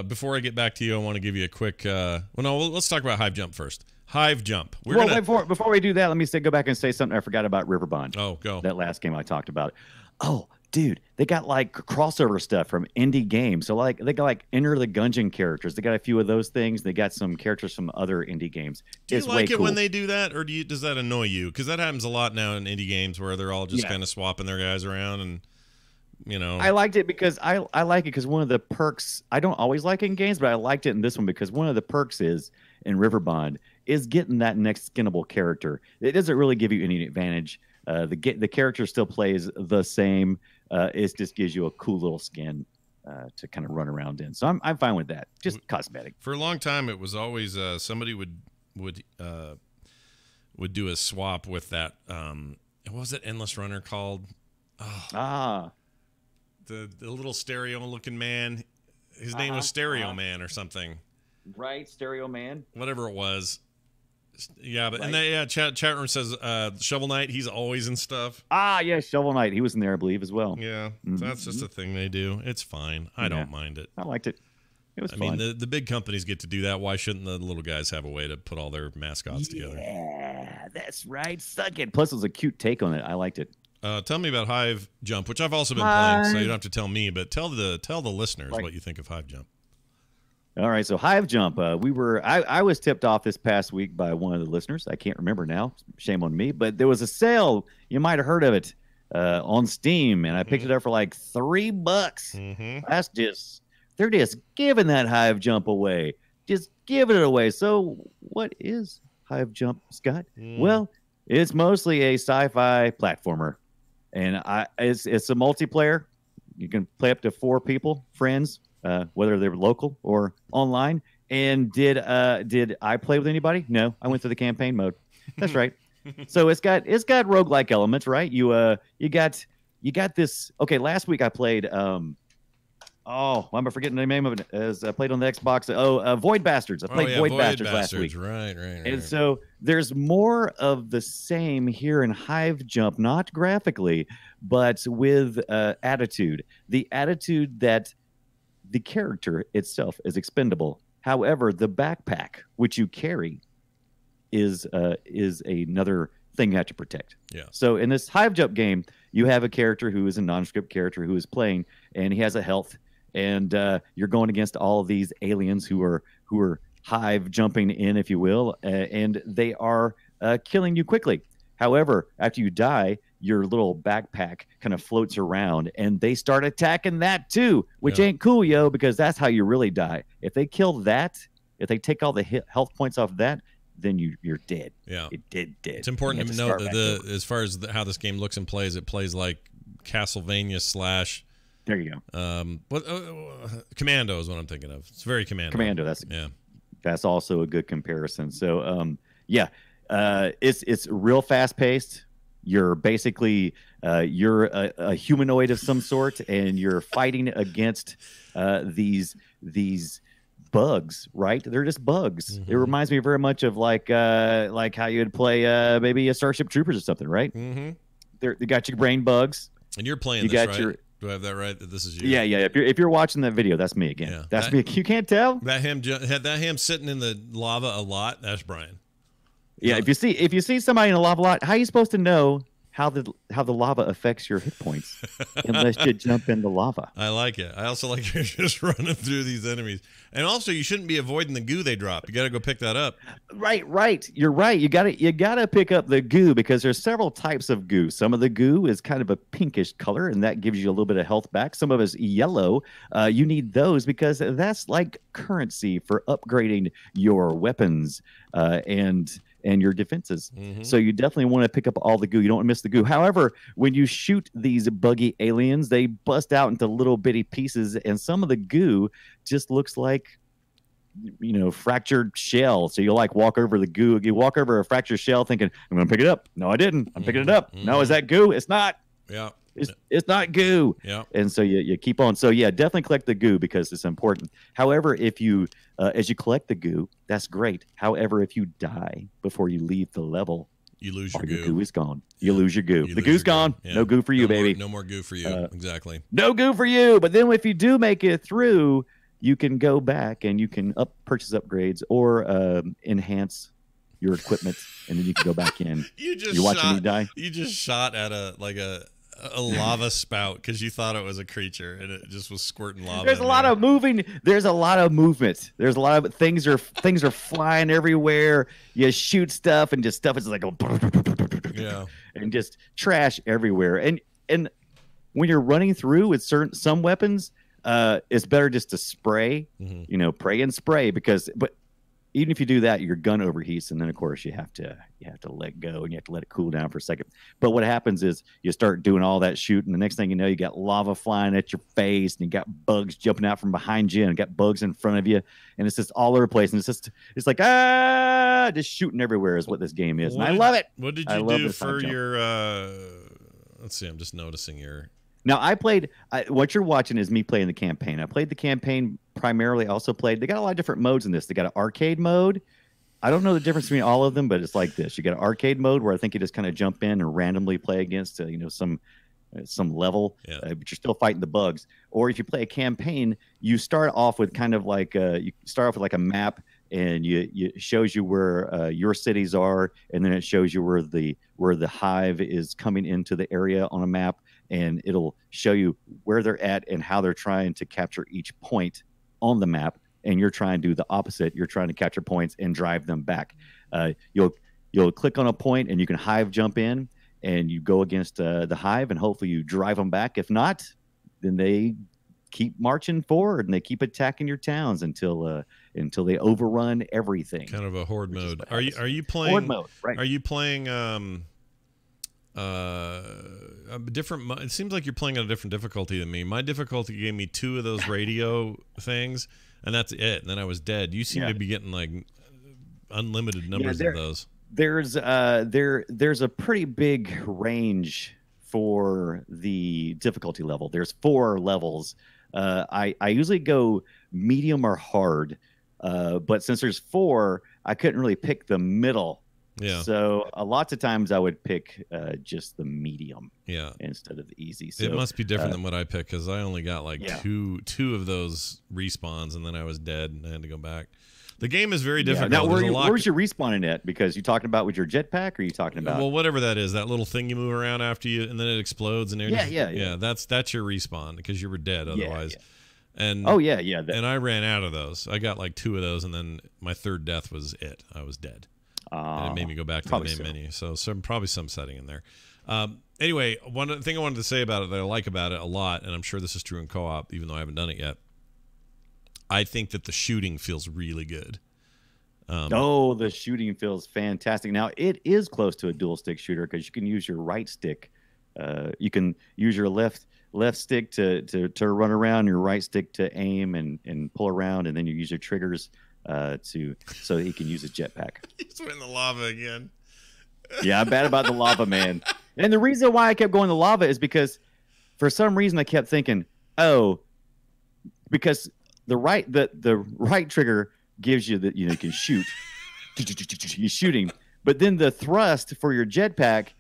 Before I get back to you, I want to give you a quick. Let's talk about Hive Jump first. Hive Jump. Before we do that, let me go back and say something I forgot about Riverbond. Oh, go. That last game I talked about. Oh, dude, they got like crossover stuff from indie games. So like they got like Enter the Gungeon characters. They got a few of those things. They got some characters from other indie games. Do you like it when they do that, or does that annoy you? Because that happens a lot now in indie games where they're all just kind of swapping their guys around and. I liked it because I like it because one of the perks, I don't always like it in games, but I liked it in this one because one of the perks is in Riverbond is getting that next skinnable character. It doesn't really give you any advantage. The character still plays the same. It just gives you a cool little skin to kind of run around in. So I'm fine with that. Just cosmetic. For a long time, it was always somebody would do a swap with that. What was it? Endless Runner called? The little stereo-looking man. His name was Stereo Man or something. Right, Stereo Man. Whatever it was. Yeah, but chat room says Shovel Knight. He's always in stuff. Yeah, Shovel Knight. He was in there, I believe, as well. Yeah, that's just a thing they do. It's fine. I don't mind it. I liked it. It was fun. I mean, the big companies get to do that. Why shouldn't the little guys have a way to put all their mascots together? Yeah, that's right. Suck it. Plus, it was a cute take on it. I liked it. Tell me about Hive Jump, which I've also been playing, so you don't have to tell me, but tell the listeners what you think of Hive Jump. All right, so Hive Jump, I was tipped off this past week by one of the listeners. I can't remember now. Shame on me, but there was a sale. You might have heard of it on Steam, and I picked it up for like $3. They're just giving that Hive Jump away, just giving it away. So what is Hive Jump, Scott? Well, it's mostly a sci-fi platformer. And it's a multiplayer. You can play up to 4 people, friends, whether they're local or online. And did I play with anybody? No, I went through the campaign mode. That's right. So it's got roguelike elements, right? You got this. Okay, last week I played why am I forgetting the name of it? As I played on the Xbox. Void Bastards. I played Void Bastards last week. Right. And so there's more of the same here in Hive Jump, not graphically, but with attitude. The attitude that the character itself is expendable. However, the backpack which you carry is another thing you have to protect. Yeah. So in this Hive Jump game, you have a character who is a nondescript character who is playing, and he has a health. And you're going against all of these aliens who are hive jumping in, if you will, and they are killing you quickly. However, after you die, your little backpack kind of floats around, and they start attacking that too, which ain't cool, yo, because that's how you really die. If they kill that, if they take all the health points off that, then you're dead. Yeah, dead. It's important to note that as far as how this game looks and plays, it plays like Castlevania / There you go. Commando is what I'm thinking of. It's very Commando. That's also a good comparison. So it's real fast paced. You're basically you're a humanoid of some sort, and you're fighting against these bugs, right? They're just bugs. Mm-hmm. It reminds me very much of like how you'd play maybe a Starship Troopers or something, right? Mm-hmm. They got your brain bugs, and you're playing. Do I have that right? That this is you? Yeah. If you're watching that video, that's me again. Yeah. That's me. You can't tell that him sitting in the lava a lot. That's Brian. Yeah. If you see somebody in a lava lot, how are you supposed to know how the lava affects your hit points unless you jump in the lava? I like it. I also like you're just running through these enemies, and also you shouldn't be avoiding the goo they drop. You got to go pick that up. Right. You're right. You gotta pick up the goo because there's several types of goo. Some of the goo is kind of a pinkish color, and that gives you a little bit of health back. Some of it's yellow. You need those because that's like currency for upgrading your weapons and your defenses. Mm-hmm. So you definitely want to pick up all the goo. You don't want to miss the goo. However, when you shoot these buggy aliens, they bust out into little bitty pieces, and some of the goo just looks like, fractured shell. So you walk over the goo. You walk over a fractured shell thinking, I'm going to pick it up. No, I didn't. I'm picking it up. Mm-hmm. No, is that goo? It's not. Yeah. It's not goo. Yeah. And so you keep on. So yeah, definitely collect the goo because it's important. However, if you as you collect the goo, that's great. However, if you die before you leave the level, you lose your goo. Your goo is gone. You lose your goo. The goo's gone. Yeah. No goo for you, baby. No more goo for you. Exactly. No goo for you. But then if you do make it through, you can go back and you can purchase upgrades or enhance your equipment, and then you can go back in. You're watching me die. You just shot at a lava spout because you thought it was a creature and it just was squirting lava. There's a lot of moving. There's a lot of movement. There's a lot of things are flying everywhere. You shoot stuff and just stuff is like and just trash everywhere. And when you're running through with some weapons, it's better just to spray. Mm-hmm. Pray and spray but even if you do that, your gun overheats, and then of course you have to let go and you have to let it cool down for a second. But what happens is you start doing all that shooting, the next thing you know, you got lava flying at your face, and you got bugs jumping out from behind you, and you got bugs in front of you, and it's just all over the place, and it's like just shooting everywhere is what this game is, and I love it. What did you do for your? Let's see, I'm just noticing your. Now, what you're watching is me playing the campaign. I played the campaign primarily. I also played, they got a lot of different modes in this. They got an arcade mode. I don't know the difference between all of them, but it's like this. You got an arcade mode where I think you just kind of jump in and randomly play against, some level, but you're still fighting the bugs. Or if you play a campaign, you start off with kind of like, a map, and it shows you where your cities are, and then it shows you where the hive is coming into the area on a map. And it'll show you where they're at and how they're trying to capture each point on the map. And you're trying to do the opposite. You're trying to capture points and drive them back. You'll click on a point and you can hive jump in, and you go against the hive, and hopefully you drive them back. If not, then they keep marching forward and they keep attacking your towns until they overrun everything. Kind of a horde mode. Are you playing horde mode? Right. Are you playing different. It seems like you're playing on a different difficulty than me. My difficulty gave me 2 of those radio things, and that's it. And then I was dead. You seem to be getting like unlimited numbers of those. There's a pretty big range for the difficulty level. There's 4 levels. I usually go medium or hard, but since there's 4, I couldn't really pick the middle. Yeah. So a lot of times I would pick just the medium. Yeah. Instead of the easy. So, it must be different than what I picked because I only got like two of those respawns, and then I was dead and I had to go back. The game is very different. Now, where's your respawning at? Because you talking about with your jetpack, or are you talking about? Well, whatever that is, that little thing you move around after you, and then it explodes, and yeah. That's your respawn because you were dead otherwise. Yeah. And and I ran out of those. I got like 2 of those, and then my 3rd death was it. I was dead. And it made me go back to the main menu. So probably some setting in there. Anyway, one thing I wanted to say about it that I like about it a lot, and I'm sure this is true in co-op, even though I haven't done it yet. I think that the shooting feels really good. The shooting feels fantastic. Now, it is close to a dual stick shooter because you can use your right stick. You can use your left stick to run around, your right stick to aim and pull around, and then you use your triggers so he can use a jetpack. He's in the lava again. Yeah, I'm bad about the lava, man. And the reason why I kept going to lava is because for some reason I kept thinking, because the right trigger gives you you can shoot. You're shooting. But then the thrust for your jetpack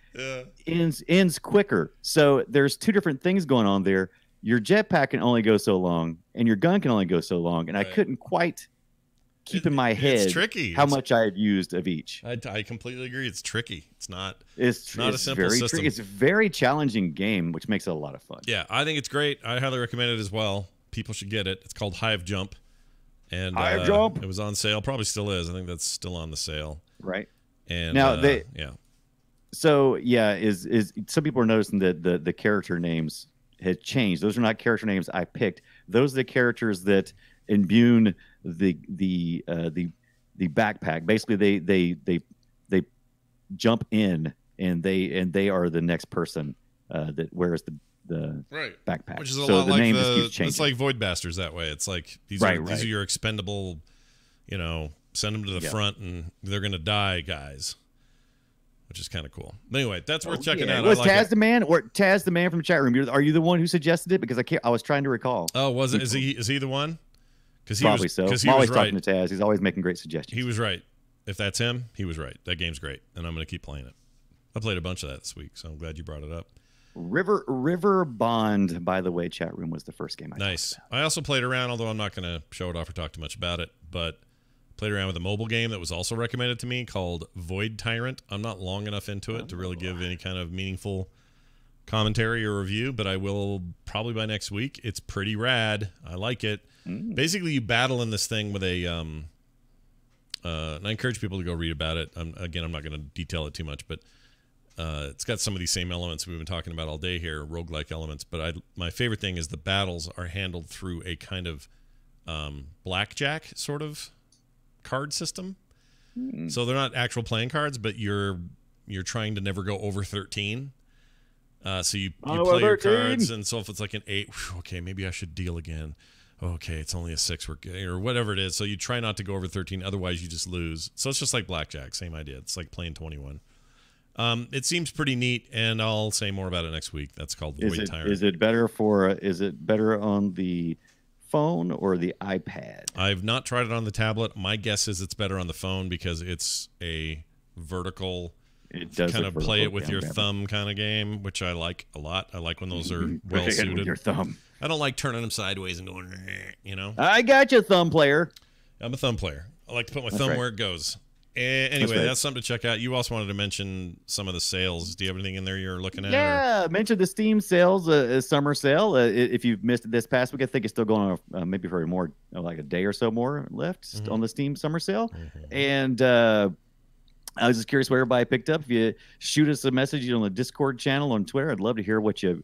ends quicker. So there's 2 different things going on there. Your jetpack can only go so long, and your gun can only go so long. And I couldn't quite keep in my head how much I had used of each. I completely agree. It's tricky. It's not a simple system. Tricky. It's a very challenging game, which makes it a lot of fun. Yeah, I think it's great. I highly recommend it as well. People should get it. It's called Hive Jump. And Hive Jump. It was on sale. Probably still is. I think that's still on the sale. Right. And now So is some people are noticing that the character names had changed. Those are not character names I picked. Those are the characters that imbue the backpack. Basically, they jump in and they are the next person that wears the backpack. Which is a lot like it's like Void Bastards that way. It's like these are your expendable, send them to the front and they're gonna die guys. Which is kind of cool. But anyway, that's worth checking out. Was Taz the man from the chat room? Are you the one who suggested it? Because I was trying to recall. Oh, was it? Is he the one? Probably so. I'm always talking to Taz. He's always making great suggestions. He was right. If that's him, he was right. That game's great, and I'm going to keep playing it. I played a bunch of that this week, so I'm glad you brought it up. River Bond, by the way, chat room was the first game I Nice. I also played around, although I'm not going to show it off or talk too much about it, but played around with a mobile game that was also recommended to me called Void Tyrant. I'm not long enough into it to really give any kind of meaningful commentary or review, but I will probably by next week. It's pretty rad. I like it. Basically, you battle in this thing with a and I encourage people to go read about it. I'm not going to detail it too much, but it's got some of these same elements we've been talking about all day here, roguelike elements. But my favorite thing is the battles are handled through a kind of blackjack sort of card system. So they're not actual playing cards, but you're trying to never go over 13. So you play your cards, and so if it's like an 8, okay, maybe I should deal again. Okay, it's only a 6, or whatever it is. So you try not to go over 13, otherwise you just lose. So it's just like blackjack, same idea. It's like playing 21. It seems pretty neat, and I'll say more about it next week. That's called Void Tyrant. Is it better on the phone or the iPad? I've not tried it on the tablet. My guess is it's better on the phone because it's a vertical. It does kind of play it with your thumb kind of game, which I like a lot. I like when those are well suited. With your thumb. I don't like turning them sideways and going, I got you, thumb player. I'm a thumb player. I like to put my thumb where it goes. Anyway, that's something to check out. You also wanted to mention some of the sales. Do you have anything in there you're looking at? Yeah, mention the Steam sales, summer sale. If you've missed it this past week, I think it's still going on maybe for more, like a day or so more left on the Steam summer sale. And I was just curious what everybody picked up. If you shoot us a message on the Discord channel on Twitter, I'd love to hear what you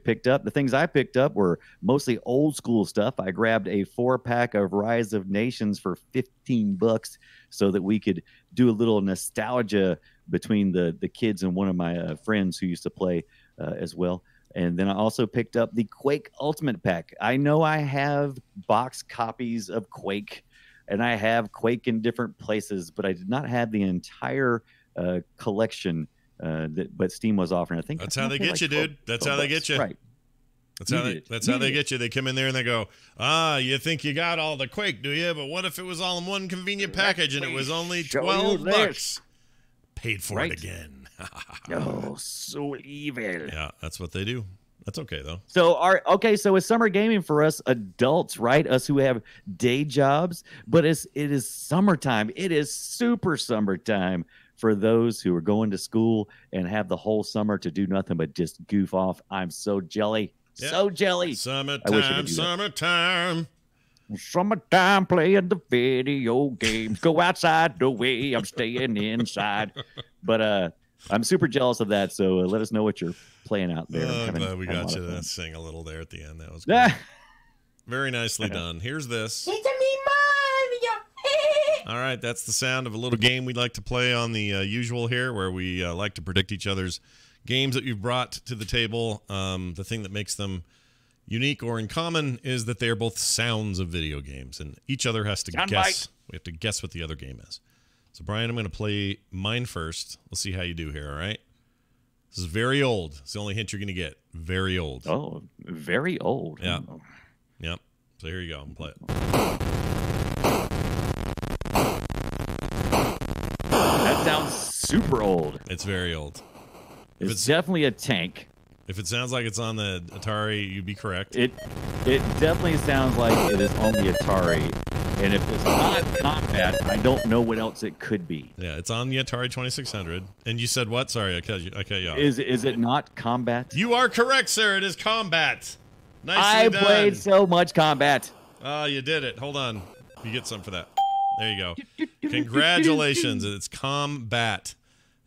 picked up. The things I picked up were mostly old school stuff. I grabbed a 4-pack of Rise of Nations for $15 so that we could do a little nostalgia between the kids and one of my friends who used to play as well. And then I also picked up the Quake Ultimate Pack. I know I have box copies of Quake, and I have Quake in different places, but I did not have the entire collection but Steam was offering. I think that's how they get you, dude. That's how they get you. Right. That's how they get you. They come in there and they go, you think you got all the Quake, do you? But what if it was all in one convenient package and it was only $12? Paid for it again. Oh, so evil. Yeah, that's what they do. That's okay, though. So, so it's summer gaming for us adults, right? Us who have day jobs, but it is summertime. It is super summertime for those who are going to school and have the whole summer to do nothing but just goof off. I'm so jelly. Yeah. So jelly. Summertime, summertime. Summertime playing the video games. Go outside the way I'm staying inside. But I'm super jealous of that. So let us know what you're playing out there. I'm glad we got you to sing a little there at the end. That was good. Very nicely done. Here's this. It's me, Mario. All right, that's the sound of a little game we'd like to play on the usual here, where we like to predict each other's games that you've brought to the table. The thing that makes them unique or in common is that they are both sounds of video games, and each other has to guess. We have to guess what the other game is. So, Brian, I'm going to play mine first. We'll see how you do here, all right? This is very old. It's the only hint you're going to get. Very old. Oh, very old. Yeah. Oh. Yep. So here you go. I'm going to play it. That sounds super old. It's very old. It's definitely a tank. If it sounds like it's on the Atari, you'd be correct. It definitely sounds like it is on the Atari. And if it's not Combat, I don't know what else it could be. Yeah, it's on the Atari 2600. And you said what? Sorry, I cut you off. Is it not Combat? You are correct, sir. It is Combat. Nicely done. I played so much Combat. Oh, you did it. Hold on. You get some for that. There you go. Congratulations. It's Combat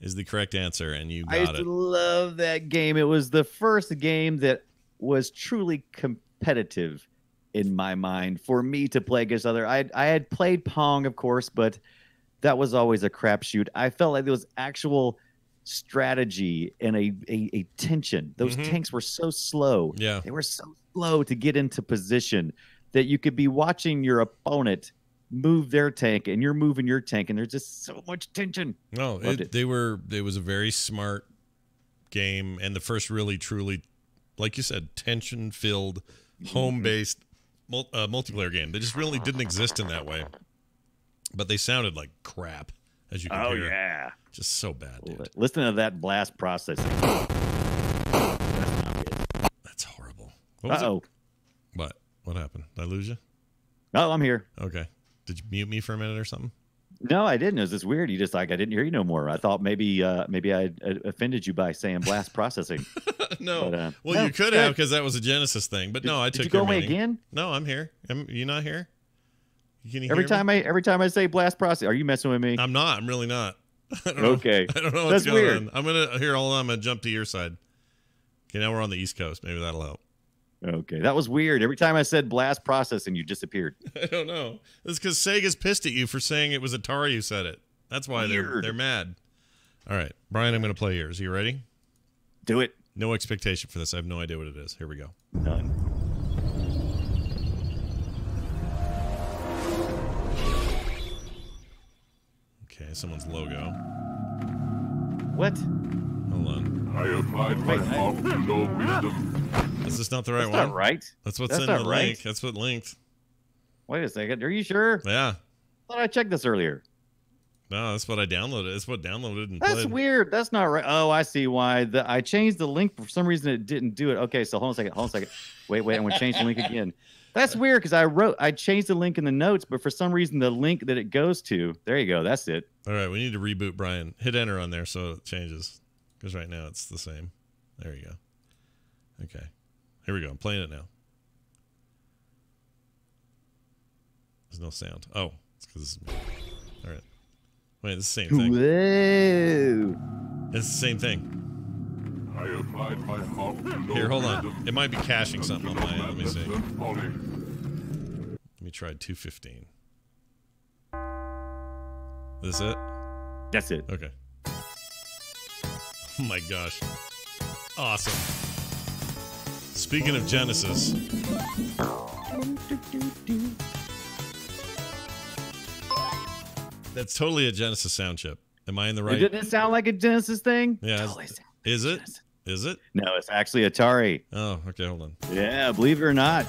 is the correct answer, and you got it. I used to love that game. It was the first game that was truly competitive in my mind for me to play against other. I had played Pong, of course, but that was always a crapshoot. I felt like there was actual strategy and a tension. Those tanks were so slow. Yeah. They were so slow to get into position that you could be watching your opponent move their tank and you're moving your tank, and there's just so much tension. No, it was a very smart game, and the first really truly, like you said, tension-filled, home-based multiplayer game. They just really didn't exist in that way, but they sounded like crap, as you can hear. Oh yeah, just so bad, dude. Listen to that blast processing. That's not good. That's horrible. What happened? Did I lose you? Oh, I'm here. Okay. Did you mute me for a minute or something? No, I didn't. It was just weird. You just I didn't hear you no more. I thought maybe I offended you by saying blast processing. No. But, well, you could have, because that was a Genesis thing. But no, I took. Did you go away again? No, I'm here. You not here? Can you every time I say blast processing, are you messing with me? I'm not. I'm really not. Okay. I don't know what's going on. I'm gonna hold on. I'm gonna jump to your side. Okay, now we're on the East Coast. Maybe that'll help. Okay, that was weird. Every time I said blast processing, you disappeared. I don't know. It's because Sega's pissed at you for saying it was Atari who said it. That's why they're mad. All right, Brian, I'm going to play yours. Are you ready? Do it. No expectation for this. I have no idea what it is. Here we go. None. Okay, someone's logo. What? Hold on. I applied my fault to no wisdom. Is this not the right That's one? Not right. That's what's in the link. That's what linked. Wait a second. Are you sure? Yeah. I thought I checked this earlier. No, that's what I downloaded. That's what downloaded and That's played. weird. That's not right. Oh, I see why. I changed the link. For some reason, it didn't do it. Okay, so hold on a second. Wait. I'm going to change the link again. That's weird because I changed the link in the notes, but for some reason, the link that it goes to, there you go. That's it. All right, we need to reboot, Brian. Hit enter on there so it changes. Because right now it's the same. There you go. Okay. Here we go. I'm playing it now. There's no sound. Oh, it's because this is me. All right. Wait, it's the same thing. Whoa. It's the same thing. I applied my fault to no Here, hold wisdom. on. It might be caching something on my end. Let me see. Let me try 215. Is this it? That's it. Okay. Oh my gosh. Awesome. Speaking of Genesis. That's totally a Genesis sound chip. Am I in the right? Didn't it sound like a Genesis thing? Yeah. Totally is it? Genesis. Is it? No, it's actually Atari. Oh, okay. Hold on. Yeah, believe it or not.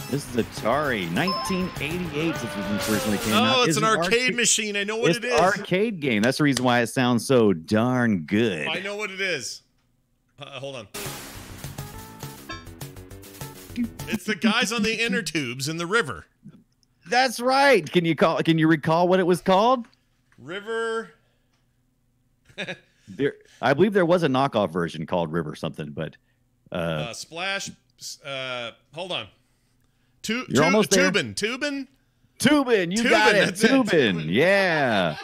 This is Atari. 1988 is when it originally came out. Oh, it's an arcade machine. I know what it is. It's an arcade game. That's the reason why it sounds so darn good. I know what it is. Hold on. It's the guys on the inner tubes in the river. That's right. Can you recall what it was called? River. I believe there was a knockoff version called River something, but Splash. Hold on. You're almost there. Tubin. You got it. Tubin. Yeah.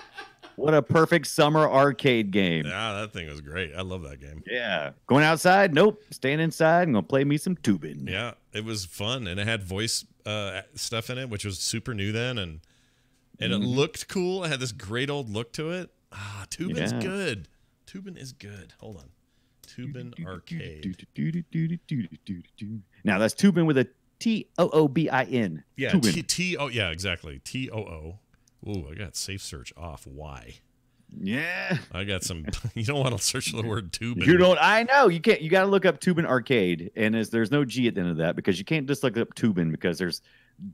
What a perfect summer arcade game. Yeah, that thing was great. I love that game. Yeah. Going outside? Nope. Staying inside and gonna play me some Tubin. Yeah, it was fun, and it had voice stuff in it, which was super new then, and it looked cool. It had this great old look to it. Tubin's good. Tubin is good. Hold on. Tubin Arcade. Now that's Tubin with a Toobin. Yeah, Tubin. Yeah, exactly. Too. Ooh, I got safe search off. Why? Yeah. I got some. You don't want to search the word Tubin. You don't. I know. You can't. You got to look up Tubin Arcade, and there's no G at the end of that because you can't just look up Tubin because there's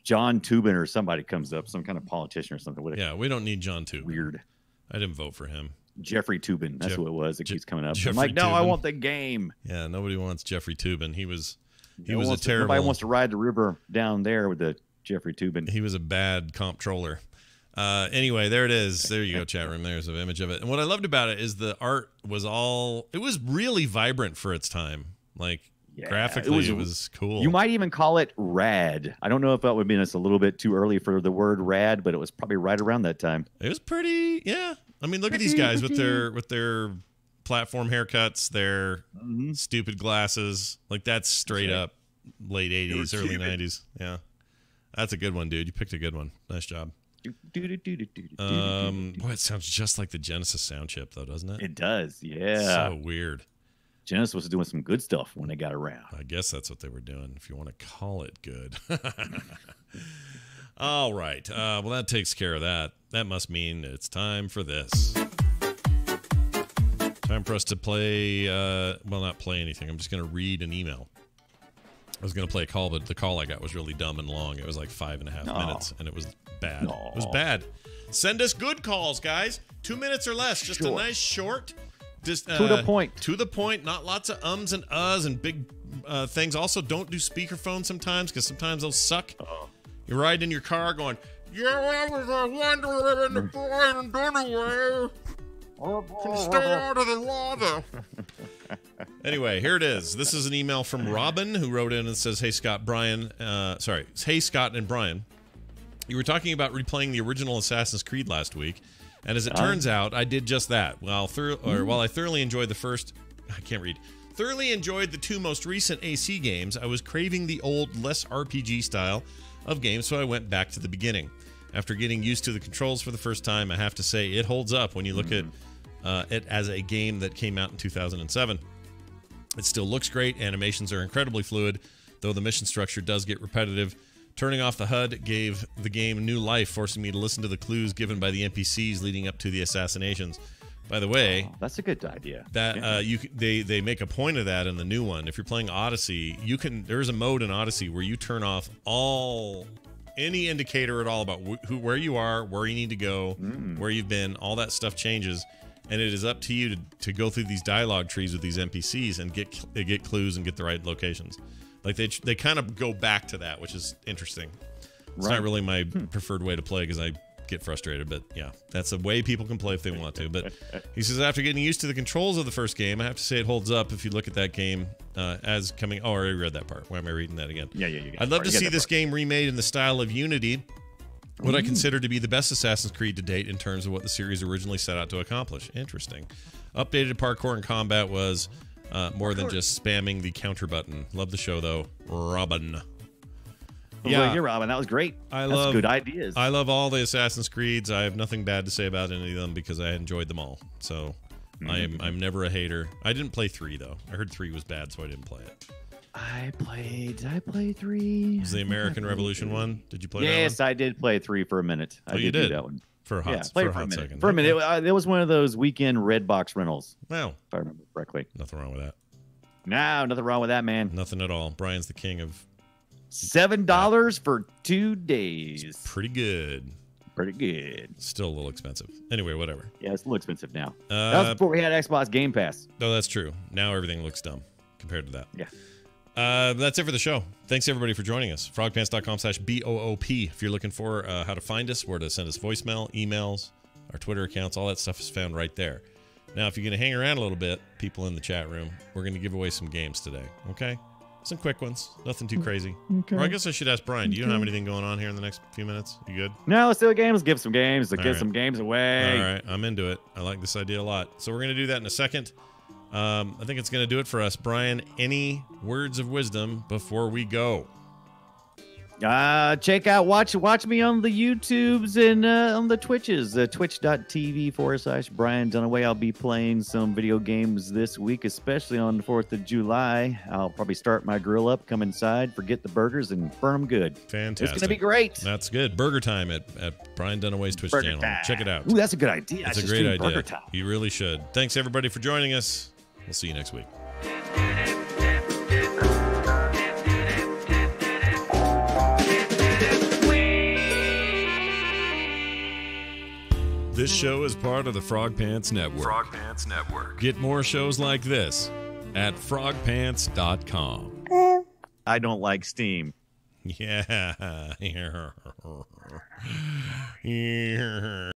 John Tubin or somebody comes up, some kind of politician or something. Yeah, we don't need John Tubin. Weird. I didn't vote for him. Jeffrey Tubin. That's what it was. It keeps coming up. I'm like, no, Tubin. I want the game. Yeah, nobody wants Jeffrey Tubin. He was a terrible. Nobody wants to ride the river down there with the Jeffrey Tubin. He was a bad comptroller. Anyway, there it is. There you go, chat room. There's an image of it. And what I loved about it is the art was it was really vibrant for its time. Like graphically, it was cool. You might even call it rad. I don't know if that would mean it's a little bit too early for the word rad, but it was probably right around that time. It was pretty, yeah. I mean, look at these guys with their platform haircuts, their stupid glasses. Like that's straight up late 80s, early 90s. Yeah. That's a good one, dude. You picked a good one. Nice job. Boy, it sounds just like the Genesis sound chip, though, doesn't it? It does, yeah. So weird. Genesis was doing some good stuff when they got around. I guess that's what they were doing, if you want to call it good. All right. Well, that takes care of that. That must mean it's time for this. Time for us to play, well, not play anything. I'm just going to read an email. I was going to play a call, but the call I got was really dumb and long. It was like 5.5 minutes, and it was bad. It was bad. Send us good calls, guys. 2 minutes or less. Just a nice short. Just, to the point. To the point. Not lots of ums and uhs and big things. Also, don't do speakerphone sometimes, because sometimes they'll suck. You're riding in your car going, yeah, I was wondering in the point anyway. Can stay out of the water. Anyway, here it is. This is an email from Robin who wrote in and says, hey, Scott and Brian. You were talking about replaying the original Assassin's Creed last week, and as it turns out, I did just that. While I thoroughly enjoyed thoroughly enjoyed the two most recent AC games, I was craving the old, less RPG style of games, so I went back to the beginning. After getting used to the controls for the first time, I have to say it holds up when you look at it as a game that came out in 2007. It still looks great. Animations are incredibly fluid, though the mission structure does get repetitive. Turning off the HUD gave the game new life, forcing me to listen to the clues given by the NPCs leading up to the assassinations. By the way, that's a good idea. That they make a point of that in the new one. If you're playing Odyssey, there's a mode in Odyssey where you turn off any indicator at all about where you are, where you need to go, where you've been. All that stuff changes, and it is up to you to go through these dialogue trees with these NPCs and get clues and get the right locations. Like they kind of go back to that, which is interesting. It's not really my preferred way to play because I get frustrated, but yeah, that's a way people can play if they want to. But he says, after getting used to the controls of the first game, I have to say it holds up if you look at that game as coming. Oh, I already read that part. Why am I reading that again? Yeah. I'd love to see this game remade in the style of Unity, what I consider to be the best Assassin's Creed to date in terms of what the series originally set out to accomplish. Interesting. Updated parkour and combat was more than just spamming the counter button. Love the show, though. Robin. Yeah, you're Robin. That was great. That's good ideas. I love all the Assassin's Creeds. I have nothing bad to say about any of them because I enjoyed them all. So I'm never a hater. I didn't play 3 though. I heard 3 was bad, so I didn't play it. Did I play 3? Was the American Revolution one? Did you play that one? Yes, I did play 3 for a minute. Oh, you did? Do that one. For a hot second. For a minute. It was one of those weekend Redbox rentals. Wow. If I remember correctly. Nothing wrong with that. No, nothing wrong with that, man. Nothing at all. Brian's the king of... $7 for 2 days. It's pretty good. Pretty good. Still a little expensive. Anyway, whatever. Yeah, it's a little expensive now. That was before we had Xbox Game Pass. No, that's true. Now everything looks dumb compared to that. Yeah. That's it for the show. Thanks, everybody, for joining us. Frogpants.com/BOOP. If you're looking for how to find us, where to send us voicemail, emails, our Twitter accounts, all that stuff is found right there. Now, if you're going to hang around a little bit, people in the chat room, we're going to give away some games today, okay? Some quick ones. Nothing too crazy. Okay. Or I guess I should ask Brian. Do you have anything going on here in the next few minutes? You good? No, let's do a game. Let's give some games. Let's give some games away. All right. I'm into it. I like this idea a lot. So we're going to do that in a second. I think it's going to do it for us. Brian, any words of wisdom before we go? Check out, watch me on the YouTubes and on the Twitches, twitch.tv/Brian Dunaway. I'll be playing some video games this week, especially on the 4th of July. I'll probably start my grill up, come inside, forget the burgers, and burn them good. Fantastic. It's going to be great. That's good. Burger time at Brian Dunaway's Twitch channel. Check it out. Ooh, that's a good idea. It's a great idea. You really should. Thanks, everybody, for joining us. We'll see you next week. This show is part of the Frog Pants Network. Frog Pants Network. Get more shows like this at frogpants.com. I don't like Steam. Yeah.